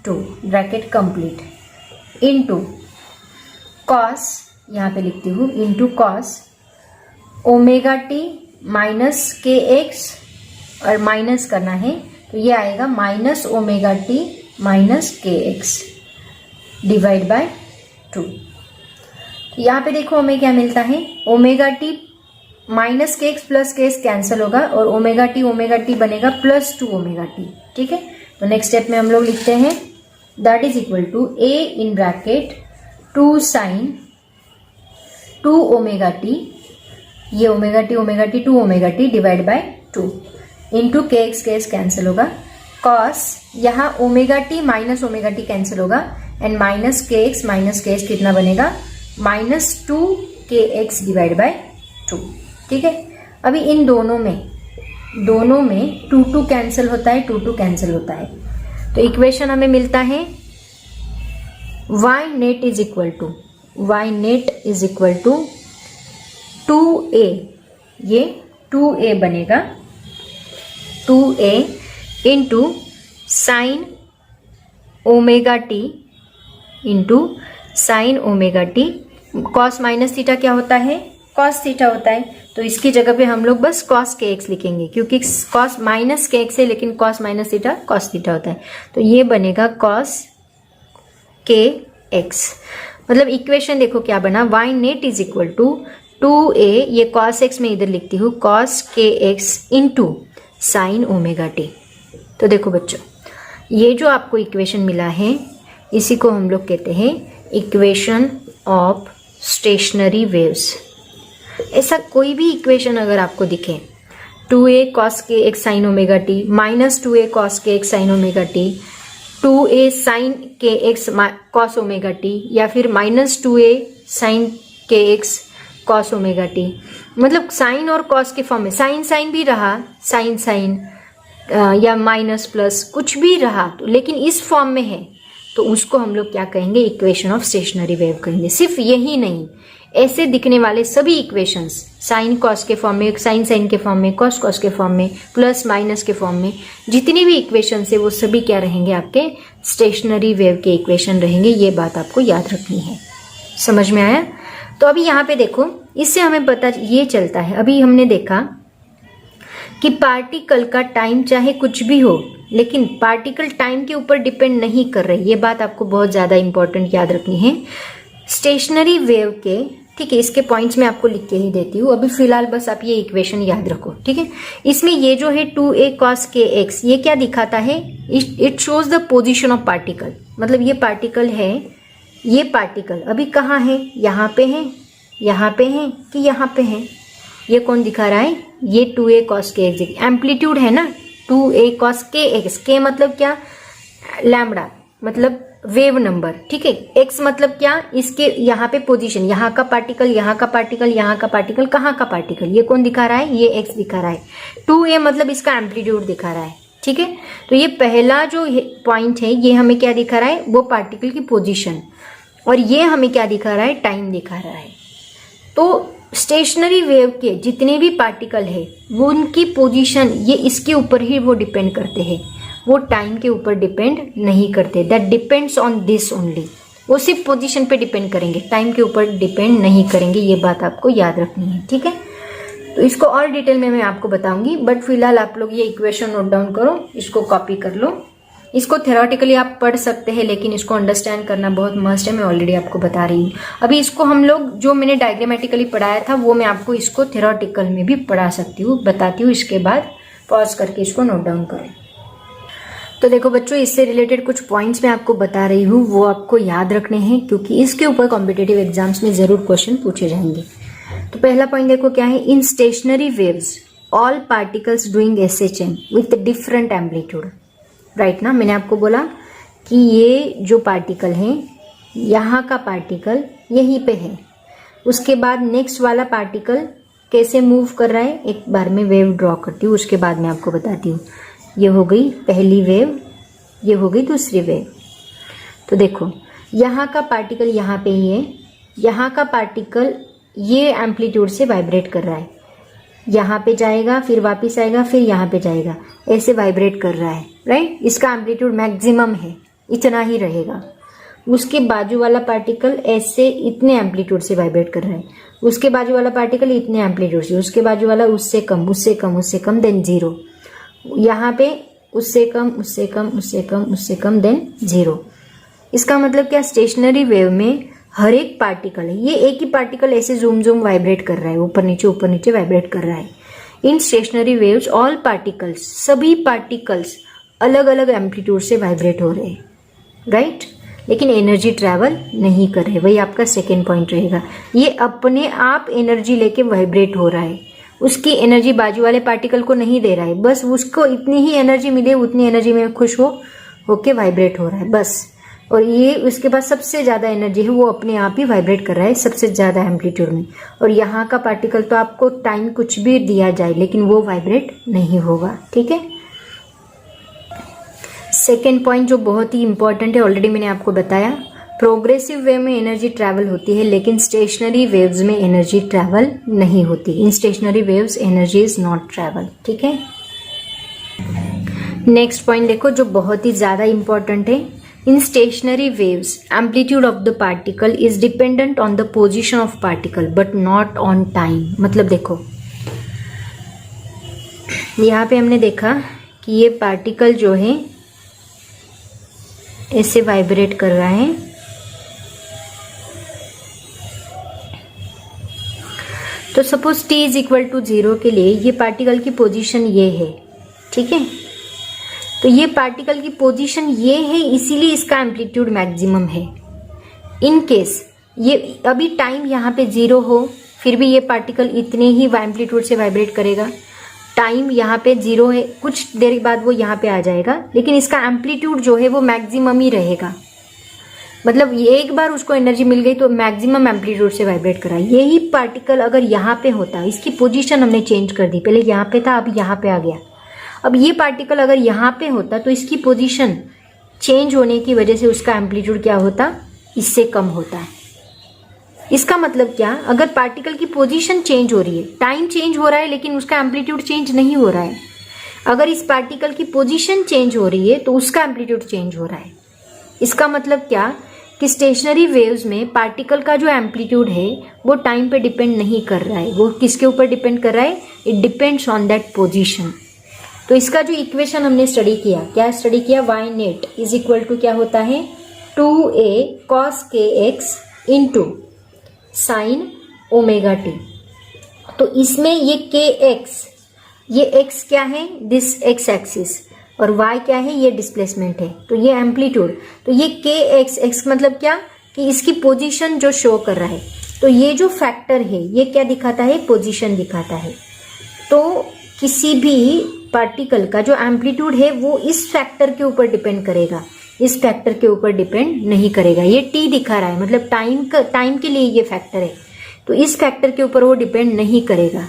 2 bracket complete into cos, यहाँ पे लिखती हूँ into cos omega T minus K X, और minus करना है तो ये आएगा minus omega T minus K X divide by 2। यहाँ पे देखो हमें क्या मिलता है, omega T minus K X plus K X cancel होगा और ओमेगा टी बनेगा प्लस 2 ओमेगा टी। ठीक है, तो नेक्स्ट स्टेप में हम लोग लिखते हैं that is equal to A in bracket 2 sine 2 omega T, ये omega T 2 omega T divide by 2 into K X cancel होगा, कॉस यहाँ ओमेगा टी कैंसिल होगा एंड माइनस के एक्स कितना बनेगा माइनस 2 के एक्स डिवाइड बाय 2। ठीक है, अभी इन दोनों में 2 कैंसिल होता है, 2 कैंसिल होता है, तो इक्वेशन हमें मिलता है y net is equal to 2a, ये 2a बनेगा 2a into sine omega T cos minus theta क्या होता है, कॉस थीटा होता है, तो इसकी जगह पे हम लोग बस कॉस के एक्स लिखेंगे क्योंकि कॉस माइनस के एक्स है लेकिन cos minus theta cos theta होता है, तो ये बनेगा कॉस के एक्स। मतलब इक्वेशन देखो क्या बना, y net is equal to 2a, ये कॉस एक्स में इधर लिखती हूँ cos K x into sine omega t. तो देखो बच्चों, ये जो आपको इक्वेशन मिला है इसी को हम लोग कहते हैं इक्वेशन ऑफ स्टेशनरी वेव्स। ऐसा कोई भी इक्वेशन अगर आपको दिखे 2a cos K X sine omega T minus 2a cos K X sine omega T 2a sine K X cos omega T या फिर minus 2a sine K X cos omega T, मतलब sine और cos के form में sine भी रहा, sign या minus plus कुछ भी रहा तो लेकिन इस फॉर्म में है तो उसको हम लोग क्या कहेंगे, इक्वेशन ऑफ स्टेशनरी वेव कहेंगे। सिर्फ यही नहीं, ऐसे दिखने वाले सभी इक्वेशंस साइन कॉस के फॉर्म में, साइन के फॉर्म में, कॉस के फॉर्म में, प्लस माइनस के फॉर्म में, जितनी भी इक्वेशंस है वो सभी क्या रहेंगे, आपके स्टेशनरी वेव के इक्वेशन रहेंगे। ये बात आपको याद रखनी है। समझ में आया? तो अभी यहाँ पे देखो, इससे हमें पता ये चलता है, अभी हमने देखा कि पार्टिकल का टाइम चाहे कुछ भी हो लेकिन पार्टिकल टाइम के ऊपर डिपेंड नहीं कर रही। ये बात आपको बहुत ज्यादा इंपॉर्टेंट याद रखनी है स्टेशनरी वेव के। ठीक है, इसके पॉइंट्स मैं आपको लिख के ही देती हूँ, अभी फिलहाल बस आप ये इक्वेशन याद रखो। ठीक है, इसमें ये जो है 2a cos के x, ये क्या दिखाता है, it shows the position of particle. मतलब ये पार्टिकल है, ये पार्टिकल अभी कहाँ है, यहाँ पे है, यहाँ पे है कि यहाँ पे है, ये कौन दिखा रहा है, ये 2a cos के x एम्पलीट्यूड है ना, 2a cos के x, के मतलब क्या, लैम्बडा मतलब वेव नंबर। ठीक है, x मतलब क्या, इसके यहाँ पे पोजीशन, यहाँ का पार्टिकल, यहाँ का पार्टिकल, यहाँ का पार्टिकल, कहाँ का पार्टिकल, ये कौन दिखा रहा है, ये x दिखा रहा है। 2a मतलब इसका एम्पलीट्यूड दिखा रहा है। ठीक है, तो ये पहला जो पॉइंट है ये हमें क्या दिखा रहा है, वो पार्टिकल की पोजीशन, और ये हमें क्या दिखा रहा है, टाइम दिखा रहा है। तो स्टेशनरी वेव के जितने भी पार्टिकल है वो उनकी पोजीशन ये इसके ऊपर ही वो डिपेंड करते हैं, वो टाइम के ऊपर डिपेंड नहीं करते। That depends on this only, वो सिर्फ पोजीशन पे डिपेंड करेंगे, टाइम के ऊपर डिपेंड नहीं करेंगे। ये बात आपको याद रखनी है। ठीक है, तो इसको और डिटेल में मैं आपको बताऊंगी, बट फिलहाल आप लोग ये इक्वेशन नोट डाउन करो, इसको कॉपी कर लो। इसको थ्योरेटिकली आप पढ़ सकते हैं लेकिन इसको अंडरस्टैंड करना बहुत मस्ट है, मैं ऑलरेडी आपको बता रही हूँ। अभी इसको हम लोग जो मैंने डायग्रामेटिकली पढ़ाया था वो मैं आपको इसको थ्योरेटिकल में भी पढ़ा सकती हूँ, बताती हूँ, इसके बाद पॉज करके इसको नोट डाउन करें। तो देखो बच्चों, इससे रिलेटेड कुछ पॉइंट्स मैं आपको बता रही हूँ, वो आपको याद रखने हैं क्योंकि इसके ऊपर कॉम्पिटेटिव एग्जाम्स में जरूर क्वेश्चन पूछे जाएंगे। तो पहला पॉइंट देखो क्या है, in stationary waves all particles doing SHM with different amplitude. Right ना, मैंने आपको बोला कि ये जो पार्टिकल है, यहाँ का पार्टिकल यहीं पे है, उसके बाद नेक्स्ट वाला पार्टिकल कैसे मूव कर रहा है, एक बार में वेव ड्रॉ करती हूँ, उसके बाद मैं आपको बताती हूँ। ये हो गई पहली वेव, ये हो गई दूसरी वेव। तो देखो, यहाँ का पार्टिकल यहाँ पे ही है, यहाँ का पार्टिकल ये एम्पलीट्यूड से वाइब्रेट कर रहा है, यहाँ पे जाएगा, फिर वापस आएगा, फिर यहाँ पे जाएगा, ऐसे वाइब्रेट कर रहा है। राइट, इसका एम्पलीट्यूड मैक्सिमम है, इतना ही रहेगा। उसके बाजू वाला पार्टिकल ऐसे इतने एम्पलीट्यूड से वाइब्रेट कर रहा है, उसके बाजू वाला पार्टिकल इतने एम्पलीट्यूड से, उसके बाजू वाला उससे कम, उससे कम, उससे कम, देन जीरो। यहाँ पे उससे कम, उससे कम, उससे कम, उससे कम, देन जीरो। इसका मतलब क्या, स्टेशनरी वेव में हर एक पार्टिकल है, ये एक ही पार्टिकल ऐसे जूम जूम वाइब्रेट कर रहा है, ऊपर नीचे वाइब्रेट कर रहा है। In stationary waves all particles, सभी पार्टिकल्स अलग अलग एम्पलीट्यूड से वाइब्रेट हो रहे हैं, राइट, लेकिन एनर्जी ट्रैवल नहीं कर रहे। वही आपका सेकेंड पॉइंट रहेगा। ये अपने आप एनर्जी लेके वाइब्रेट हो रहा है, उसकी एनर्जी बाजू वाले पार्टिकल को नहीं दे रहा है, बस उसको इतनी ही एनर्जी मिले, उतनी एनर्जी में खुश होके वाइब्रेट हो रहा है बस। और ये उसके पास सबसे ज्यादा एनर्जी है, वो अपने आप ही वाइब्रेट कर रहा है सबसे ज्यादा एम्पलीट्यूड में। और यहाँ का पार्टिकल तो आपको टाइम कुछ भी दिया जाए लेकिन वो वाइब्रेट नहीं होगा, ठीक है। सेकेंड पॉइंट जो बहुत ही इंपॉर्टेंट है, ऑलरेडी मैंने आपको बताया, प्रोग्रेसिव वेव में एनर्जी ट्रैवल होती है लेकिन स्टेशनरी वेव्स में एनर्जी ट्रैवल नहीं होती। In stationary waves energy is not travel, ठीक है। नेक्स्ट पॉइंट देखो जो बहुत ही ज्यादा इंपॉर्टेंट है, in stationary waves amplitude of the particle is dependent on the position of particle but not on time. मतलब देखो यहाँ पे हमने देखा कि ये पार्टिकल जो है ऐसे वाइब्रेट कर रहा है, तो suppose t is equal to 0 के लिए ये पार्टिकल की पोजीशन ये है, ठीक है। तो ये पार्टिकल की पोजीशन ये है, इसीलिए इसका एम्पलीट्यूड मैक्सिमम है। इन केस ये अभी टाइम यहाँ पे 0 हो फिर भी ये पार्टिकल इतने ही एम्पलीट्यूड से वाइब्रेट करेगा। टाइम यहाँ पे 0 है, कुछ देर बाद वो यहाँ पे आ जाएगा, लेकिन इसका एम्पलीट्यूड जो है वो मैक्सिमम ही रहेगा। मतलब एक बार उसको एनर्जी मिल गई तो मैक्सिमम एम्पलीट्यूड से वाइब्रेट करा। यही पार्टिकल अगर यहाँ पे होता, इसकी पोजीशन हमने चेंज कर दी, पहले यहाँ पे था अब यहाँ पे आ गया। अब ये पार्टिकल अगर यहाँ पे होता तो इसकी पोजीशन चेंज होने की वजह से उसका एम्पलीट्यूड क्या होता, इससे कम होता है। इसका मतलब क्या, अगर पार्टिकल की पोजीशन चेंज हो रही है, टाइम चेंज हो रहा है लेकिन उसका एम्पलीट्यूड चेंज नहीं हो रहा है। अगर इस पार्टिकल की पोजीशन चेंज हो रही है तो उसका एम्पलीट्यूड चेंज हो रहा है। इसका मतलब क्या कि स्टेशनरी वेव्स में पार्टिकल का जो एम्पलीट्यूड है वो टाइम पे डिपेंड नहीं कर रहा है, वो किसके ऊपर डिपेंड कर रहा है, it depends on that position. तो इसका जो इक्वेशन हमने स्टडी किया, क्या स्टडी किया, y net is equal to क्या होता है 2a cos kx into sine omega t. तो इसमें ये kx, ये x क्या है, दिस x एक्सिस, और y क्या है, ये डिस्प्लेसमेंट है, तो ये एम्पलीट्यूड। तो ये kx, x मतलब क्या कि इसकी पोजीशन जो शो कर रहा है, तो ये जो फैक्टर है ये क्या दिखाता है, पोजीशन दिखाता है। तो किसी भी पार्टिकल का जो एम्पलीट्यूड है वो इस फैक्टर के ऊपर डिपेंड करेगा, इस फैक्टर के ऊपर डिपेंड नहीं करेगा। ये t दिखा रहा है, मतलब टाइम के लिए ये फैक्टर है, तो इस फैक्टर के ऊपर वो डिपेंड नहीं करेगा।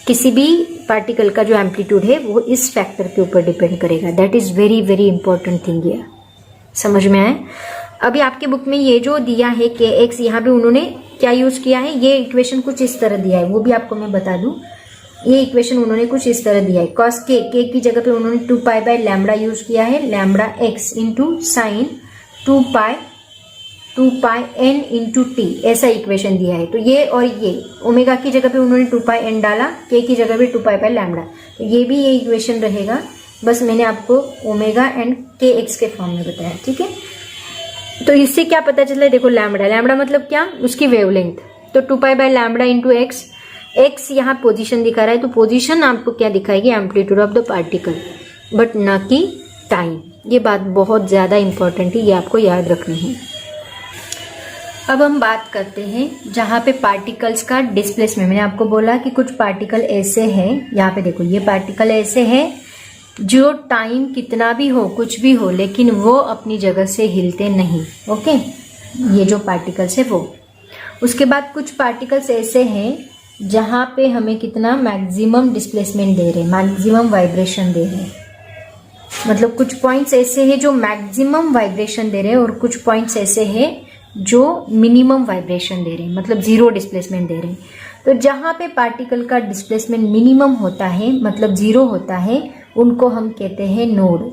किसी भी पार्टिकल का जो एम्पलीट्यूड है वो इस फैक्टर के ऊपर डिपेंड करेगा। That is very very important thing. ये समझ में आए। अभी आपके बुक में ये जो दिया है kx, यहाँ पे उन्होंने क्या यूज किया है, ये इक्वेशन कुछ इस तरह दिया है, वो भी आपको मैं बता दूं। ये इक्वेशन उन्होंने कुछ इस तरह दिया है, cos k की जगह पे उन्होंने 2π/λ यूज किया है, λx into sine 2π/n into T, ऐसा इक्वेशन दिया है। तो ये और ये ओमेगा की जगह पे उन्होंने 2πn डाला, k की जगह पे 2π/λ, तो ये भी ये इक्वेशन रहेगा, बस मैंने आपको ओमेगा एंड kx के फॉर्म में बताया, ठीक है। तो इससे क्या पता चला है, देखो लैम्बडा मतलब क्या, उसकी वेवलेंथ, तो 2π/λ इंटू एक्स, एक्स यहाँ पोजीशन दिखा रहा है, तो पोजीशन आपको क्या दिखाएगी, amplitude of the particle, but ना कि टाइम। ये बात बहुत ज्यादा इंपॉर्टेंट है, ये आपको याद रखनी है। अब हम बात करते हैं जहाँ पे पार्टिकल्स का डिस्प्लेसमेंट। मैंने आपको बोला कि कुछ पार्टिकल ऐसे हैं, यहाँ पे देखो ये पार्टिकल ऐसे है जो टाइम कितना भी हो, कुछ भी हो, लेकिन वो अपनी जगह से हिलते नहीं, ओके, ये जो पार्टिकल्स है वो। उसके बाद कुछ पार्टिकल्स ऐसे हैं जहाँ पे हमें कितना मैक्सिमम डिस्प्लेसमेंट दे रहे हैं, मैक्सिमम वाइब्रेशन दे रहे हैं। मतलब कुछ पॉइंट्स ऐसे हैं जो मैक्सिमम वाइब्रेशन दे रहे हैं और कुछ पॉइंट्स ऐसे हैं जो मिनिमम वाइब्रेशन दे रहे हैं, मतलब जीरो डिस्प्लेसमेंट दे रहे हैं। तो जहाँ पे पार्टिकल का डिस्प्लेसमेंट मिनिमम होता है, मतलब जीरो होता है, उनको हम कहते हैं नोड।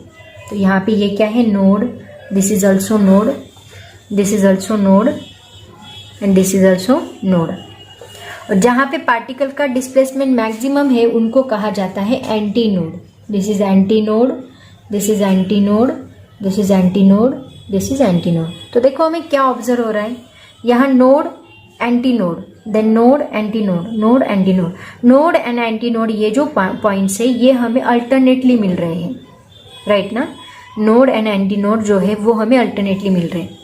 तो यहाँ पे ये क्या है, node, this is also node, this is also node and this is also node. और जहाँ पे पार्टिकल का डिस्प्लेसमेंट मैक्सिमम है उनको कहा जाता है anti node. This is anti node, this is anti node, this is anti node, this is anti node. तो देखो हमें क्या ऑब्जर्व हो रहा है यहाँ node anti node, then node anti node, node anti node, node and anti node, ये जो पॉइंट्स है ये हमें अल्टरनेटली मिल रहे हैं, राइट ना। नोड एंड एंटी नोड जो है वो हमें अल्टरनेटली मिल रहे हैं।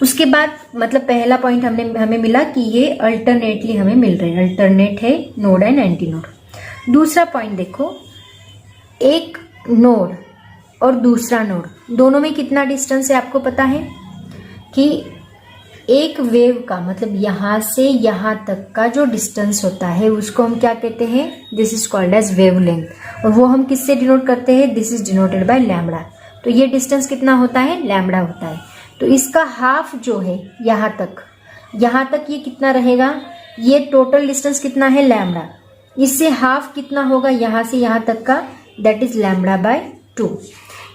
उसके बाद मतलब पहला पॉइंट हमें मिला कि ये अल्टरनेटली हमें मिल रहे हैं, अल्टरनेट है नोड एंड एंटी नोड। दूसरा पॉइंट देखो, एक नोड और दूसरा नोड दोनों में कितना डिस्टेंस है आपको पता है कि एक वेव का मतलब यहां से यहां तक का जो डिस्टेंस होता है उसको हम क्या कहते हैं, this is called as wavelength, और वो हम किससे डिनोट करते हैं, this is denoted by lambda. तो ये डिस्टेंस कितना होता है, लैम्बडा होता है। तो इसका हाफ जो है यहां तक ये कितना रहेगा, ये टोटल डिस्टेंस कितना है लैम्बडा, इससे हाफ कितना होगा यहां से यहां तक का, दैट इज लैम्बडा बाय 2।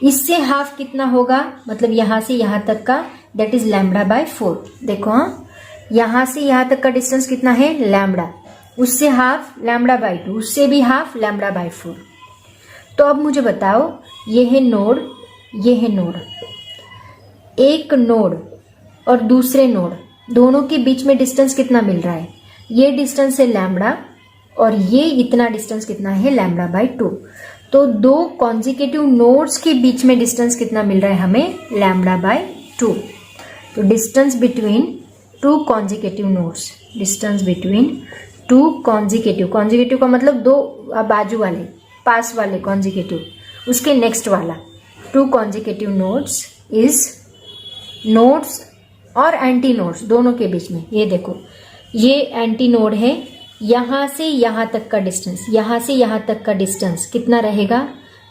इससे हाफ कितना होगा मतलब यहां से यहां तक का, दैट इज लैम्बडा बाय 4। देखो हाँ, यहां से यहां तक का डिस्टेंस कितना है लैम्बडा, उससे हाफ लैम्बडा बाय 2, उससे भी हाफ लैम्बडा बाय 4। तो अब मुझे बताओ, ये है नोड, ये है नोड, एक नोड और दूसरे नोड दोनों के बीच में डिस्टेंस कितना मिल रहा है, ये डिस्टेंस है लैम्बडा और ये इतना डिस्टेंस कितना है लैम्बडा बाय 2। तो दो कॉन्जिक्यूटिव नोड्स के बीच में डिस्टेंस कितना मिल रहा है हमें, लैम्बडा बाय 2। तो distance between two consecutive nodes, distance between two consecutive का मतलब दो बाजू वाले, पास वाले कॉन्जिक्यूटिव, उसके नेक्स्ट वाला, to consecutive nodes is nodes और एंटी नोड्स दोनों के बीच में। ये देखो, ये एंटी नोड है, यहां से यहां तक का डिस्टेंस, यहां से यहां तक का डिस्टेंस कितना रहेगा,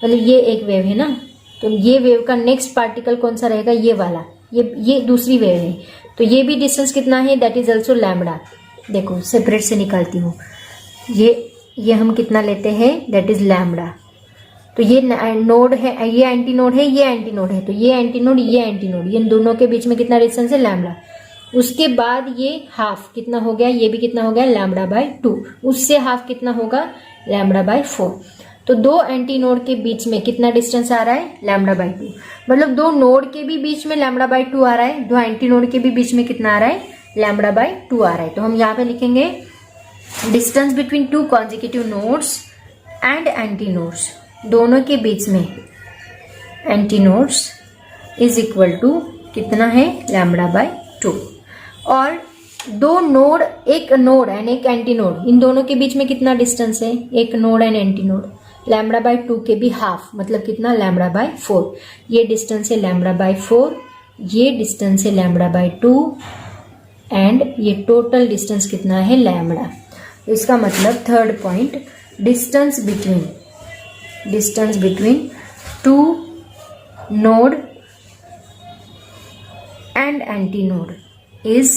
मतलब ये एक वेव है ना, तो ये वेव का नेक्स्ट पार्टिकल कौन सा रहेगा, ये वाला, ये दूसरी वेव है, तो ये भी डिस्टेंस कितना है, दैट इज ऑल्सो लैम्बडा। देखो सेपरेट से निकालती हूँ, ये हम कितना लेते हैं, दैट इज लैम्बडा। तो ये नोड है, ये एंटी नोड है, ये एंटी नोड है, तो ये एंटी नोड, ये एंटी नोड, ये दोनों के बीच में कितना डिस्टेंस है, लैम्बडा। उसके बाद ये हाफ कितना हो गया, ये भी कितना हो गया, लैम्बडा बाय 2, उससे हाफ कितना होगा, लैम्बडा बाय 4। तो दो एंटी नोड के बीच में कितना डिस्टेंस आ रहा है, लैम्बडा बाय 2, मतलब दो नोड के भी बीच में लैम्बडा बाय 2 आ रहा है, दो एंटी नोड के भी बीच में कितना आ रहा है, लैम्बडा बाय 2 आ रहा है। तो हम यहाँ पे लिखेंगे distance between two consecutive nodes and anti nodes, दोनों के बीच में anti nodes is equal to कितना है, लैम्बडा बाय 2। और दो नोड, एक नोड एंड एक एंटी नोड, इन दोनों के बीच में कितना डिस्टेंस है, एक node and anti node, lambda by 2 के भी हाफ, मतलब कितना, लैम्बडा बाय 4। ये डिस्टेंस है लैम्बडा बाय 4, ये डिस्टेंस है लैम्बडा बाय 2, एंड ये टोटल डिस्टेंस कितना है, लैम्बडा। तो इसका मतलब third point, distance between to node and anti node is,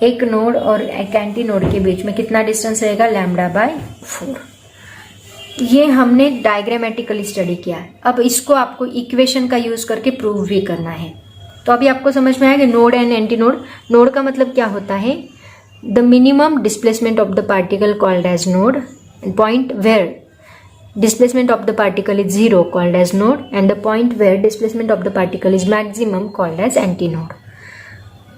एक नोड और एक एंटी नोड के बीच में कितना डिस्टेंस रहेगा, लैम्बडा बाय 4। ये हमने डायग्रामेटिकली स्टडी किया है। अब इसको आपको इक्वेशन का यूज करके प्रूव भी करना है। तो अभी आपको समझ में आया कि node and anti node, node का मतलब क्या होता है, the minimum displacement of the particle called as node, point where displacement of the particle is 0 called as node, and the point where displacement of the particle is maximum called as antinode.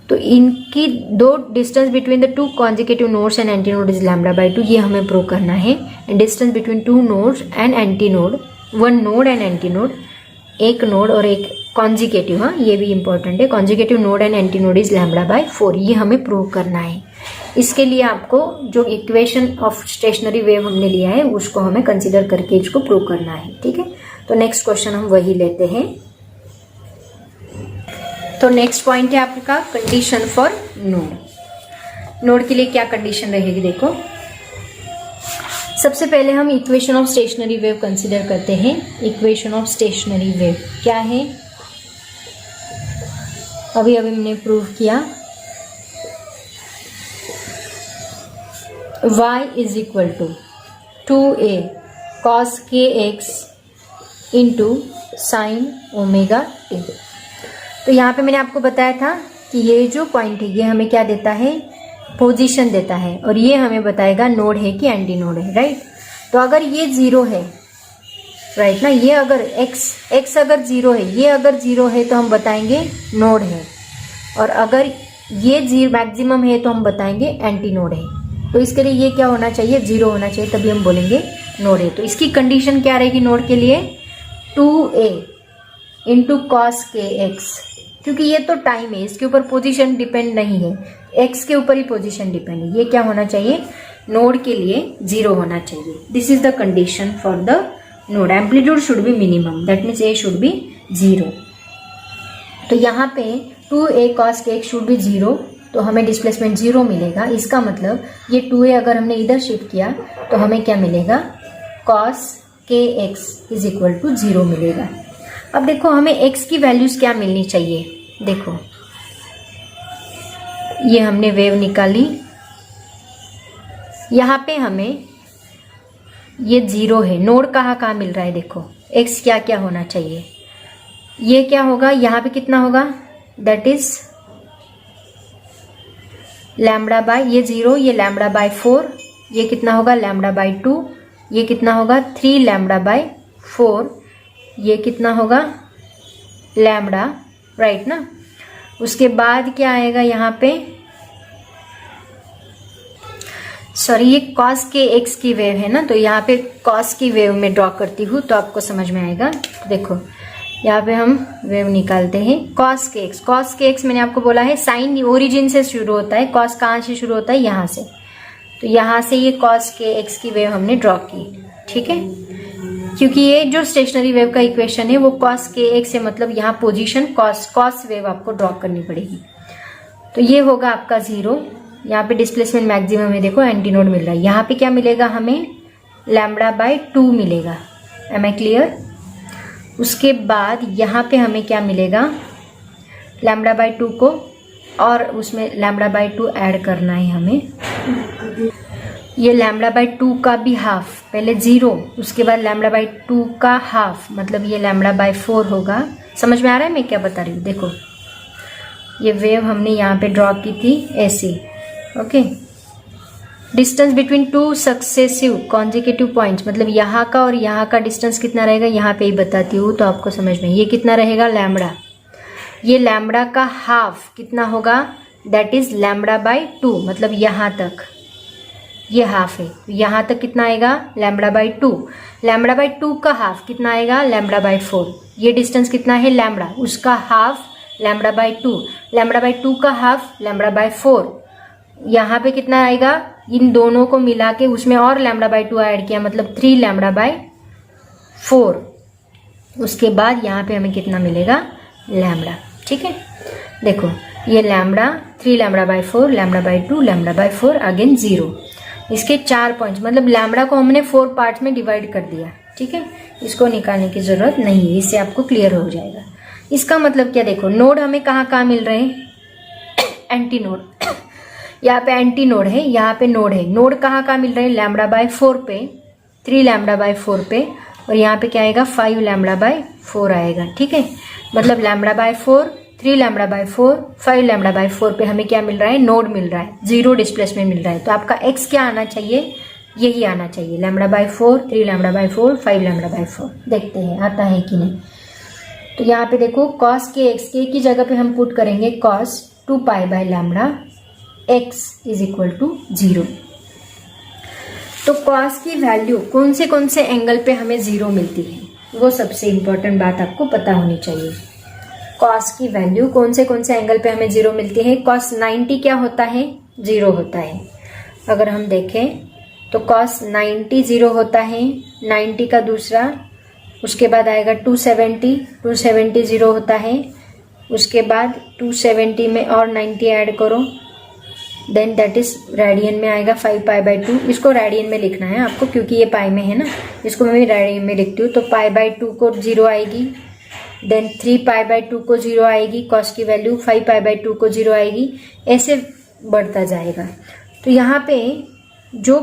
तो इनकी दो distance between the two consecutive nodes and anti node is lambda by 2, ये हमें prove करना है। And distance between two nodes and anti node, one node and anti node, एक node और एक कॉन्जिक्यूटिव, हाँ ये भी इंपॉर्टेंट है, consecutive node and anti node is lambda by 4, ये हमें प्रूव करना है। इसके लिए आपको जो इक्वेशन ऑफ स्टेशनरी वेव हमने लिया है उसको हमें कंसीडर करके इसको प्रूव करना है, ठीक है। तो नेक्स्ट क्वेश्चन हम वही लेते हैं। तो नेक्स्ट पॉइंट है आपका कंडीशन फॉर नोड। नोड के लिए क्या कंडीशन रहेगी, देखो सबसे पहले हम equation of stationary wave consider करते हैं। इक्वेशन ऑफ स्टेशनरी वेव क्या है, अभी हमने प्रूव किया, y is equal to 2a cos kx into sine omega t। तो यहाँ पे मैंने आपको बताया था कि ये जो पॉइंट है ये हमें क्या देता है, पोजीशन देता है, और ये हमें बताएगा नोड है कि एंटी नोड है, राइट। तो अगर ये 0 है, राइट ना, ये अगर x अगर 0 है, ये अगर 0 है तो हम बताएंगे नोड है, और अगर ये जीरो मैक्सिमम है तो हम बताएंगे एंटी नोड है। तो इसके लिए ये क्या होना चाहिए, 0 होना चाहिए, तभी हम बोलेंगे नोड है। तो इसकी कंडीशन क्या रहेगी नोड के लिए, 2a into cos K x, क्योंकि ये तो टाइम है, इसके ऊपर पोजीशन डिपेंड नहीं है, एक्स के ऊपर ही पोजीशन डिपेंड है। ये क्या होना चाहिए, नोड के लिए 0 होना चाहिए। This is the condition for the node. Amplitude should be minimum, that means A should be 0। तो यहाँ पे 2a cos के एक्स शुड बी 0, तो हमें डिस्प्लेसमेंट 0 मिलेगा। इसका मतलब ये 2a अगर हमने इधर शिफ्ट किया तो हमें क्या मिलेगा, cos के एक्स इज इक्वल टू 0 मिलेगा। अब देखो हमें x की वैल्यूज क्या मिलनी चाहिए, देखो ये हमने वेव निकाली, यहाँ पे हमें ये 0 है, नोड कहाँ मिल रहा है, देखो x क्या क्या होना चाहिए, ये क्या होगा, यहाँ पे कितना होगा, दैट इज लैम्बडा बाय ये 0, ये लैम्बडा बाय 4, ये कितना होगा लैम्बडा बाय 2, ये कितना होगा 3 लैम्बडा बाय 4, ये कितना होगा लैम्बडा, राइट ना। उसके बाद क्या आएगा यहाँ पे, सॉरी ये कॉस के एक्स की वेव है ना, तो यहाँ पे कॉस की वेव में ड्रॉ करती हूँ तो आपको समझ में आएगा। देखो यहाँ पे हम वेव निकालते हैं cos K X. Cos K x मैंने आपको बोला है साइन ओरिजिन से शुरू होता है, कॉस कहाँ से शुरू होता है, यहाँ से। तो यहाँ से ये कॉस के एक्स की वेव हमने ड्रॉ की, ठीक है, क्योंकि ये जो स्टेशनरी वेव का इक्वेशन है वो कॉस के एक्स से, मतलब यहाँ पोजीशन कॉस वेव आपको ड्रॉ करनी पड़ेगी। तो ये होगा आपका 0, यहाँ पे डिस्प्लेसमेंट मैक्सिमम है, देखो एंटी नोड मिल रहा है। यहाँ पे क्या मिलेगा हमें, लैम्बडा बाय 2 मिलेगा, एम आई क्लियर। उसके बाद यहाँ पे हमें क्या मिलेगा, लैम्बडा बाय 2 को, और उसमें लैम्बडा बाय 2 ऐड करना है हमें। ये लैम्बडा बाय 2 का भी हाफ, पहले 0, उसके बाद लैम्बडा बाय 2 का हाफ, मतलब ये लैम्बडा बाय 4 होगा। समझ में आ रहा है मैं क्या बता रही हूँ, देखो ये वेव हमने यहाँ पे ड्रॉ की थी ऐसे, okay. Distance between 2 successive consecutive points, मतलब यहाँ का और यहाँ का डिस्टेंस कितना रहेगा, यहाँ पे ही बताती हूँ तो आपको समझ में। ये कितना रहेगा लैम्बडा, ये लैम्बडा का हाफ कितना होगा, दैट इज लैम्बडा बाय 2, मतलब यहाँ तक ये हाफ है, यहाँ तक कितना आएगा लैम्बडा बाय 2। लैम्बडा बाय 2 का हाफ कितना आएगा, लैम्बडा बाय 4। ये डिस्टेंस कितना है लैम्बडा, उसका half lambda by 2, lambda by 2 का हाफ लैम्बडा बाय 4। यहाँ पे कितना आएगा, इन दोनों को मिला के उसमें और लैम्बडा बाय 2 ऐड किया, मतलब 3 लैम्बडा बाय 4। उसके बाद यहाँ पे हमें कितना मिलेगा लैम्बडा, ठीक है। देखो ये lambda 3 lambda by 4, lambda by 2, lambda by 4, again 0। इसके 4 पॉइंट्स, मतलब लैम्बडा को हमने 4 पार्ट्स में डिवाइड कर दिया, ठीक है। इसको निकालने की जरूरत नहीं है, इससे आपको क्लियर हो जाएगा। इसका मतलब क्या, देखो नोड हमें कहाँ मिल रहे हैं, एंटी नोड। यहाँ पे एंटी नोड है, यहाँ पे नोड है। नोड कहाँ मिल रहे हैं, लैम्बडा बाय 4 पे, 3 लैम्बडा बाय 4 पे, और यहाँ पे क्या आएगा 5 लैम्बडा बाय 4 आएगा, ठीक है। मतलब lambda by 4, 3 lambda by 4, 5 lambda by 4 पे हमें क्या मिल रहा है, नोड मिल रहा है, 0 डिस्प्लेसमेंट मिल रहा है। तो आपका एक्स क्या आना चाहिए, यही आना चाहिए, lambda by 4, 3 lambda by 4, 5 lambda by 4। देखते हैं आता है कि नहीं। तो यहाँ पे देखो कॉस के एक्स के की जगह पे हम पुट करेंगे cos 2 pi by lambda x is equal to 0। तो कॉस की वैल्यू कौन से एंगल पे हमें 0 मिलती है, वो सबसे इंपॉर्टेंट बात आपको पता होनी चाहिए। कॉस की वैल्यू कौन से एंगल पे हमें 0 मिलती है। कॉस 90 क्या होता है, 0 होता है। अगर हम देखें तो कॉस 90 0 होता है, 90 का दूसरा, उसके बाद आएगा 270 0 होता है। उसके बाद 270 में और 90 ऐड करो, देन दैट इज रेडियन में आएगा 5 पाई बाय 2। इसको रेडियन में लिखना है आपको, क्योंकि ये पाई में है ना, इसको मैं रेडियन में लिखती हूँ। तो पाई बाय 2 को 0 आएगी, देन 3 पाई बाय 2 को 0 आएगी, कॉस की वैल्यू 5 पाई बाय 2 को 0 आएगी, ऐसे बढ़ता जाएगा। तो यहाँ पे जो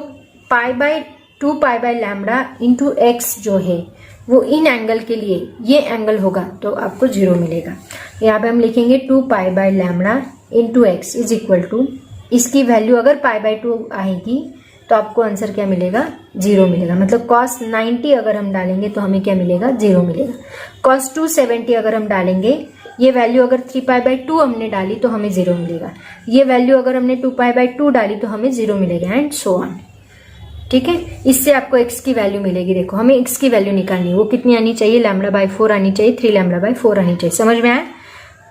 pi by 2 pi by lambda into x जो है वो इन एंगल के लिए ये एंगल होगा, तो आपको 0 मिलेगा। यहाँ पे हम लिखेंगे 2 pi by lambda into x is equal to, इसकी वैल्यू अगर पाई बाय 2 आएगी तो आपको आंसर क्या मिलेगा, 0 मिलेगा। मतलब कॉस 90 अगर हम डालेंगे तो हमें क्या मिलेगा, 0 मिलेगा। कॉस 270 अगर हम डालेंगे ये वैल्यू अगर 3π/2 हमने डाली तो हमें 0 मिलेगा, ये वैल्यू अगर हमने 2π/2 डाली तो हमें 0 मिलेगा, एंड सो ऑन। ठीक है, इससे आपको x की वैल्यू मिलेगी। देखो हमें x की वैल्यू निकालनी है, वो कितनी आनी चाहिए, λ/4 आनी चाहिए, 3λ/4 आनी चाहिए। समझ में आया?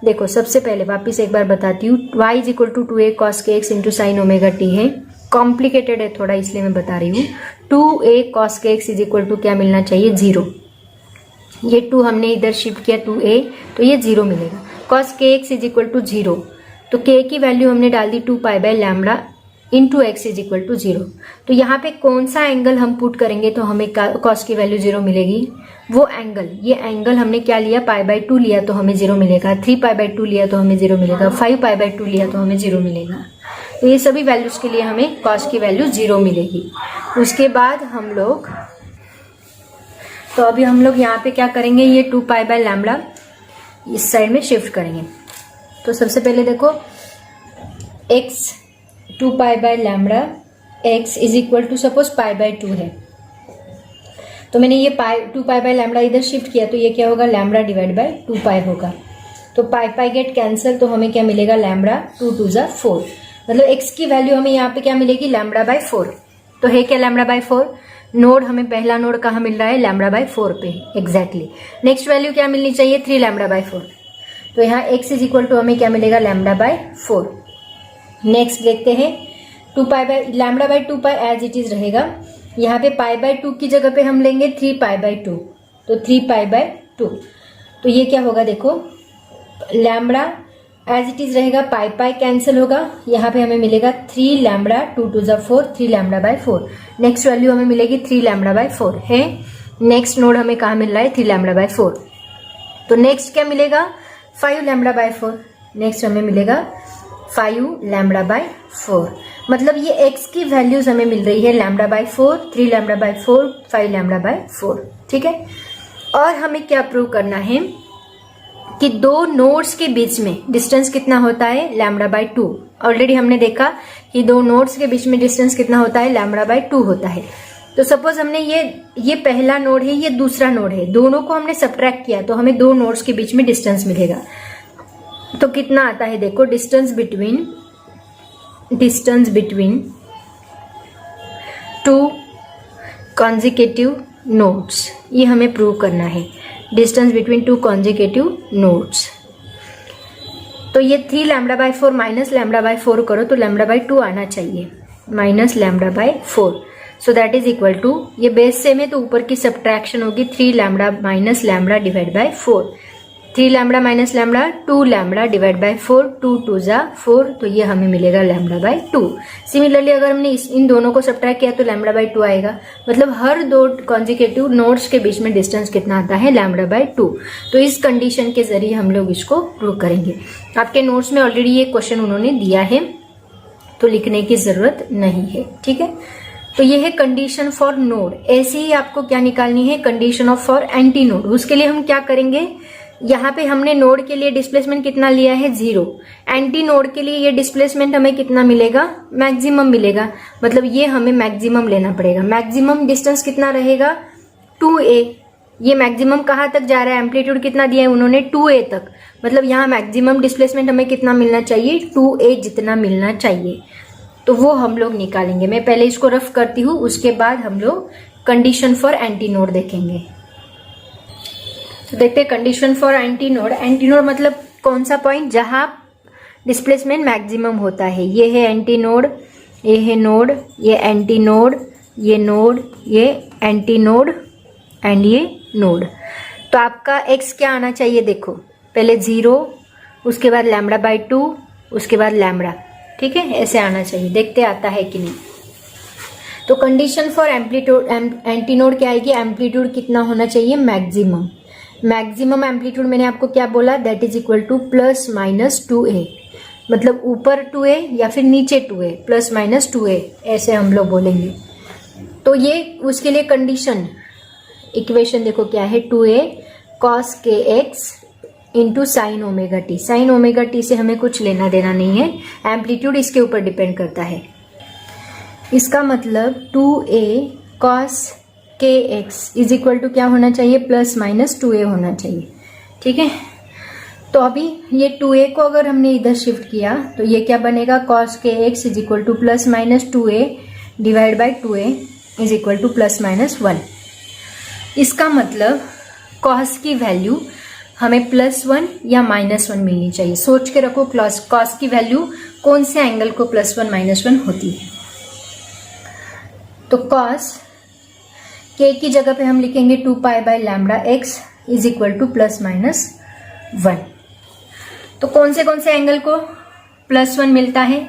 देखो सबसे पहले वापिस एक बार बताती हूँ, y = 2a cos kx × sin ωt है, कॉम्प्लिकेटेड है थोड़ा इसलिए मैं बता रही हूँ। 2a cos kx = क्या मिलना चाहिए, 0। ये 2 हमने इधर शिफ्ट किया 2a, तो ये 0 मिलेगा। cos kx = 0, तो k की वैल्यू हमने डाल दी 2π/λ इंटू x = 0। तो यहाँ पे कौन सा एंगल हम पुट करेंगे तो हमें cos की वैल्यू 0 मिलेगी, वो एंगल, ये एंगल हमने क्या लिया, π/2 लिया तो हमें 0 मिलेगा, 3π/2 लिया तो हमें 0 मिलेगा, 5π/2 लिया तो हमें 0 मिलेगा। तो ये सभी वैल्यूज के लिए हमें cos की वैल्यू 0 मिलेगी। उसके बाद हम लोग, तो अभी हम लोग यहाँ पे क्या करेंगे, ये 2π/λ इस साइड में शिफ्ट करेंगे। तो सबसे पहले देखो x 2π/λ x = सपोज π/2 है, तो मैंने ये 2π/λ इधर शिफ्ट किया तो ये क्या होगा, λ/2π होगा। तो पाई गेट कैंसिल, तो हमें क्या मिलेगा, λ 2 × 4, मतलब x की वैल्यू हमें यहाँ पे क्या मिलेगी, λ/4। तो है क्या λ/4, नोड हमें पहला नोड कहाँ मिल रहा है, λ/4 पे एग्जैक्टली। नेक्स्ट वैल्यू क्या मिलनी चाहिए, 3λ/4, तो यहाँ x = हमें क्या मिलेगा, λ/4। नेक्स्ट देखते हैं, λ/2π एज इट इज रहेगा, यहाँ पे π/2 की जगह पे हम लेंगे 3π/2, तो 3π/2, तो ये क्या होगा, देखो λ एज इट इज रहेगा, पाई कैंसिल होगा, यहाँ पे हमें मिलेगा 3λ 2 × 4, 3λ/4। नेक्स्ट वैल्यू हमें मिलेगी 3λ/4 है। नेक्स्ट नोड हमें कहाँ मिल रहा है, 3λ/4, तो नेक्स्ट क्या मिलेगा, 5λ/4, नेक्स्ट हमें मिलेगा 5λ/4। मतलब ये x की वैल्यूज हमें मिल रही है, λ/4, 3λ/4, 5λ/4। ठीक है, और हमें क्या प्रूव करना है कि दो नोड्स के बीच में डिस्टेंस कितना होता है, λ/2। ऑलरेडी हमने देखा कि दो नोड्स के बीच में डिस्टेंस कितना होता है, λ/2 होता है। तो सपोज हमने ये पहला नोड है, ये दूसरा नोड है, दोनों को हमने सब्ट्रैक्ट किया तो हमें दो नोड्स के बीच में डिस्टेंस मिलेगा। तो कितना आता है, देखो distance between two consecutive nodes, ये हमें प्रूव करना है, distance between two consecutive nodes. तो ये 3λ/4 माइनस λ/4 करो तो λ/2 आना चाहिए, minus λ/4। So that is equal to, ये बेस सेम है तो ऊपर की सब्ट्रैक्शन होगी 3λ minus λ divide by 4, 3λ minus λ 2λ divide by 4, 2 2 = 4, तो ये हमें मिलेगा λ/2। सिमिलरली अगर हमने इन दोनों को सब्ट्रैक्ट किया तो λ/2 आएगा। मतलब हर दो कॉन्जिक्यूटिव नोड्स के बीच में डिस्टेंस कितना आता है, λ/2। तो इस कंडीशन के जरिए हम लोग इसको प्रूव करेंगे। आपके नोट्स में ऑलरेडी ये क्वेश्चन उन्होंने दिया है तो लिखने की जरूरत नहीं है। ठीक है, तो ये है कंडीशन फॉर नोड। ऐसे ही आपको क्या निकालनी है, condition of for anti node. उसके लिए हम क्या करेंगे, यहाँ पे हमने नोड के लिए डिस्प्लेसमेंट कितना लिया है, 0। एंटी नोड के लिए ये डिस्प्लेसमेंट हमें कितना मिलेगा, मैक्सिमम मिलेगा। मतलब ये हमें मैक्सिमम लेना पड़ेगा। मैक्सिमम डिस्टेंस कितना रहेगा, 2a। ये मैक्सिमम कहाँ तक जा रहा है, एम्पलीट्यूड कितना दिया है उन्होंने, 2a तक। मतलब यहाँ मैक्सिमम डिस्प्लेसमेंट हमें कितना मिलना चाहिए, 2a जितना मिलना चाहिए। तो वो हम लोग निकालेंगे। मैं पहले इसको रफ करती हूँ, उसके बाद हम लोग कंडीशन फॉर एंटी नोड देखेंगे। तो देखते हैं condition for anti node. Anti node मतलब कौन सा पॉइंट जहां डिस्प्लेसमेंट मैक्सिमम होता है। ये है एंटी नोड, ये है नोड, ये एंटी नोड, ये नोड, ये एंटी नोड एंड ये नोड। तो आपका x क्या आना चाहिए, देखो पहले 0, उसके बाद λ/2, उसके बाद λ। ठीक है, ऐसे आना चाहिए। देखते आता है कि नहीं। तो condition for amplitude anti node क्या आएगी, एम्पलीट्यूड कितना होना चाहिए, मैक्सिमम। मैक्सिमम एम्पलीट्यूड मैंने आपको क्या बोला, that is equal to +-2a। मतलब ऊपर 2a या फिर नीचे 2a, +-2a ऐसे हम लोग बोलेंगे। तो ये उसके लिए कंडीशन इक्वेशन देखो क्या है, 2a cos kx into sine omega T. Sign omega T से हमें कुछ लेना देना नहीं है, एम्पलीट्यूड इसके ऊपर डिपेंड करता है। इसका मतलब 2a cos kx is equal to क्या होना चाहिए, +-2a होना चाहिए। ठीक है, तो अभी ये 2a को अगर हमने इधर शिफ्ट किया तो ये क्या बनेगा, cos के x is equal two plus minus 2a divide by 2a is equal two plus minus 1। इसका मतलब cos की वैल्यू हमें +1 या -1 मिलनी चाहिए। सोच के रखो cos की वैल्यू कौन से एंगल को +1 -1 होती है। तो cos k की जगह पे हम लिखेंगे 2 pi by lambda x is equal two plus minus 1। तो कौन से एंगल को +1 मिलता है,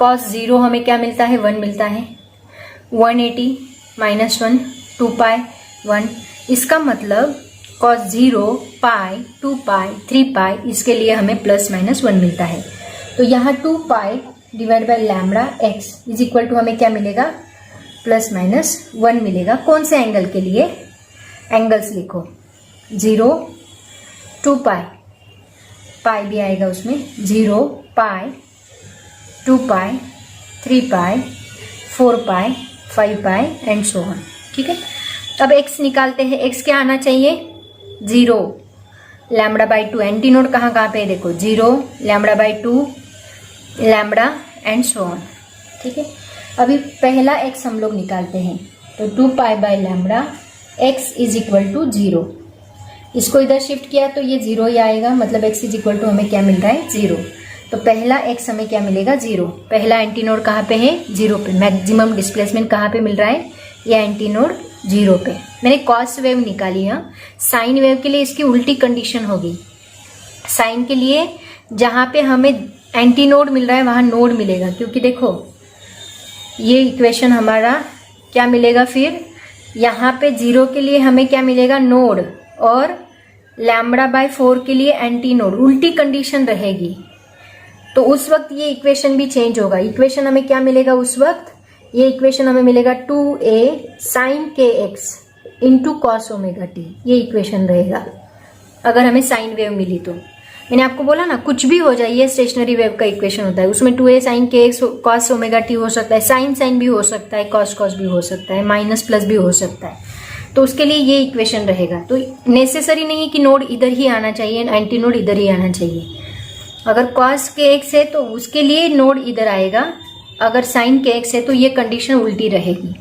cos 0 हमें क्या मिलता है, 1 मिलता है, 180 -1 2 पाई 1। इसका मतलब cos 0 पाई 2 पाई 3 पाई इसके लिए हमें +-1 मिलता है। तो यहाँ 2 pi divide by lambda x is equal to हमें क्या मिलेगा, +-1 मिलेगा। कौन से एंगल के लिए, एंगल्स लिखो, 0 2 पाई, पाई भी आएगा उसमें, 0 पाई 2 पाई 3 पाई 4 पाई 5 पाई एंड सो ऑन। ठीक है, अब x निकालते हैं। x क्या आना चाहिए, 0 लैम्डा बाई 2। एंटी नोड कहाँ पे है, देखो 0 lambda by 2 lambda and so on. ठीक है, अभी पहला x हम लोग निकालते हैं। तो 2 pi by lambda x is equal to 0। इसको इधर शिफ्ट किया तो ये 0 ही आएगा, मतलब x इज इक्वल टू हमें क्या मिल रहा है, 0। तो पहला x हमें क्या मिलेगा, 0। पहला एंटी नोड कहाँ पे है, 0 पे। मैक्सिमम डिस्प्लेसमेंट कहाँ पे मिल रहा है, ये एंटी नोड 0 पे। मैंने कॉस वेव निकाली है, साइन वेव के लिए इसकी उल्टी कंडीशन होगी। साइन के लिए जहाँ पे हमें एंटी नोड मिल रहा है वहाँ नोड मिलेगा, क्योंकि देखो ये इक्वेशन हमारा क्या मिलेगा, फिर यहाँ पे 0 के लिए हमें क्या मिलेगा, नोड, और लैम्बडा बाय 4 के लिए एंटी नोड। उल्टी कंडीशन रहेगी तो उस वक्त ये इक्वेशन भी चेंज होगा। इक्वेशन हमें क्या मिलेगा उस वक्त, ये इक्वेशन हमें मिलेगा 2a sine kx into cos omega T. ये इक्वेशन रहेगा अगर हमें साइन वेव मिली तो। मैंने आपको बोला ना, कुछ भी हो जाए, ये स्टेशनरी वेव का इक्वेशन होता है, उसमें 2a sine kx cos omega t हो सकता है, साइन भी हो सकता है, कॉस भी हो सकता है, माइनस प्लस भी हो सकता है। तो उसके लिए ये इक्वेशन रहेगा। तो नेसेसरी नहीं कि नोड इधर ही आना चाहिए, एंटी नोड इधर ही आना चाहिए। अगर cos kx है तो उसके लिए नोड इधर आएगा, अगर sin kx है तो ये कंडीशन उल्टी रहेगी।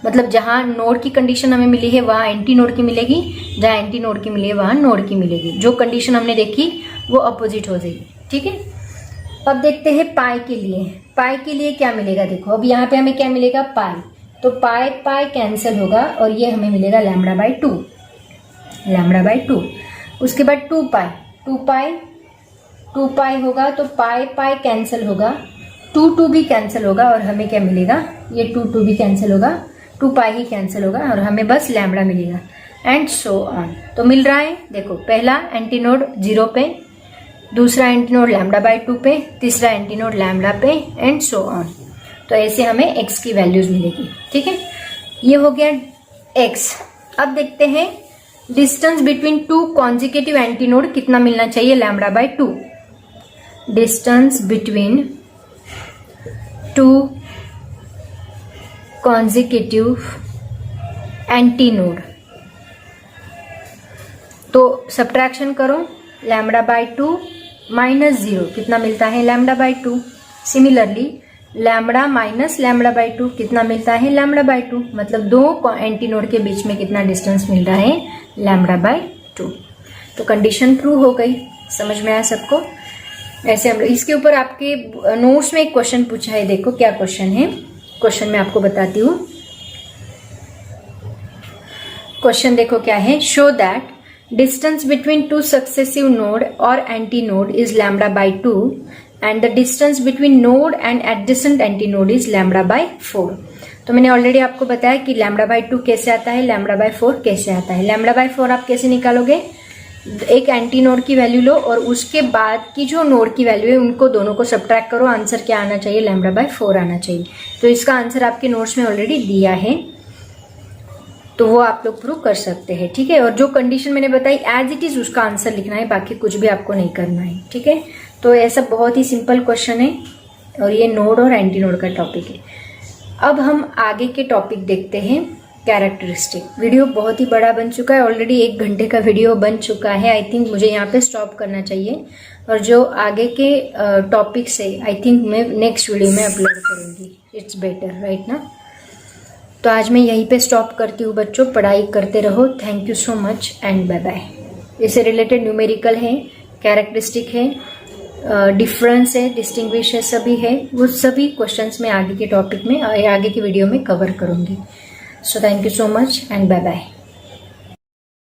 मतलब जहाँ नोड की कंडीशन हमें मिली है वहाँ एंटी नोड की मिलेगी, जहाँ एंटी नोड की मिली है वहाँ नोड की मिलेगी। जो कंडीशन हमने देखी वो अपोजिट हो जाएगी। ठीक है, अब देखते हैं पाई के लिए। पाई के लिए क्या मिलेगा, देखो अब यहाँ पे हमें क्या मिलेगा, पाई। तो पाई पाई कैंसिल होगा और ये हमें मिलेगा लैम्बडा बाई 2, लैम्बडा बाई 2। उसके बाद 2 पाई होगा तो पाई पाई कैंसिल होगा, 2 भी कैंसिल होगा और हमें क्या मिलेगा, ये 2 भी कैंसिल होगा, 2 पाई ही कैंसिल होगा और हमें बस लैम्बडा मिलेगा एंड सो ऑन। तो मिल रहा है, देखो पहला एंटी नोड 0 पे, दूसरा एंटी नोड लैम्बडा बाई 2 पे, तीसरा एंटी नोड लैम्बडा पे एंड सो ऑन। तो ऐसे हमें x की वैल्यूज मिलेगी। ठीक है, ये हो गया x। अब देखते हैं distance between 2 consecutive anti node कितना मिलना चाहिए, lambda by 2। Distance between 2 consecutive anti node, तो सब्ट्रैक्शन करो, लैम्बडा बाई 2 माइनस 0 कितना मिलता है, lambda by 2। Similarly lambda minus lambda by 2 कितना मिलता है, लैम्बडा बाई 2। मतलब दो एंटी नोड के बीच में कितना डिस्टेंस मिल रहा है, लैम्बडा बाई 2। तो कंडीशन ट्रू हो गई। समझ में आया सबको। ऐसे हम इसके ऊपर आपके नोट्स में एक क्वेश्चन पूछा है, देखो क्या क्वेश्चन है। क्वेश्चन मैं आपको बताती हूँ। क्वेश्चन देखो क्या है, show that distance between 2 successive node और anti node is lambda by 2 and the distance between node and adjacent antinode is lambda by 4। तो मैंने ऑलरेडी आपको बताया कि लैम्बडा बाई 2 कैसे आता है, लैम्बडा बाई 4 कैसे आता है। लैम्बडा बाई 4 आप कैसे निकालोगे, एक एंटी नोड की वैल्यू लो और उसके बाद की जो नोड की वैल्यू है उनको दोनों को सब्ट्रैक्ट करो। आंसर क्या आना चाहिए, लैम्बडा बाई 4 आना चाहिए। तो इसका आंसर आपके नोट्स में ऑलरेडी दिया है, तो वो आप लोग प्रूव कर सकते हैं। ठीक है, और जो कंडीशन मैंने बताई एज इट इज उसका आंसर लिखना है, बाकी कुछ भी आपको नहीं करना है। ठीक है, तो ऐसा बहुत ही सिंपल क्वेश्चन है और ये नोड और एंटी नोड का टॉपिक है। अब हम आगे के टॉपिक देखते हैं। कैरेक्टरिस्टिक। वीडियो बहुत ही बड़ा बन चुका है, ऑलरेडी 1 घंटे का वीडियो बन चुका है। आई थिंक मुझे यहाँ पे स्टॉप करना चाहिए, और जो आगे के टॉपिक्स है आई थिंक मैं नेक्स्ट वीडियो में अपलोड करूँगी। इट्स बेटर, राइट ना। तो आज मैं यहीं पे स्टॉप करती हूँ बच्चों, पढ़ाई करते रहो। Thank you so much and bye bye. इससे रिलेटेड न्यूमेरिकल है, कैरेक्टरिस्टिक है, डिफरेंस है, डिस्टिंग्विश है, सभी है। वो सभी क्वेश्चंस मैं आगे के टॉपिक में, आगे की वीडियो में कवर करूँगी। So thank you so much and bye bye.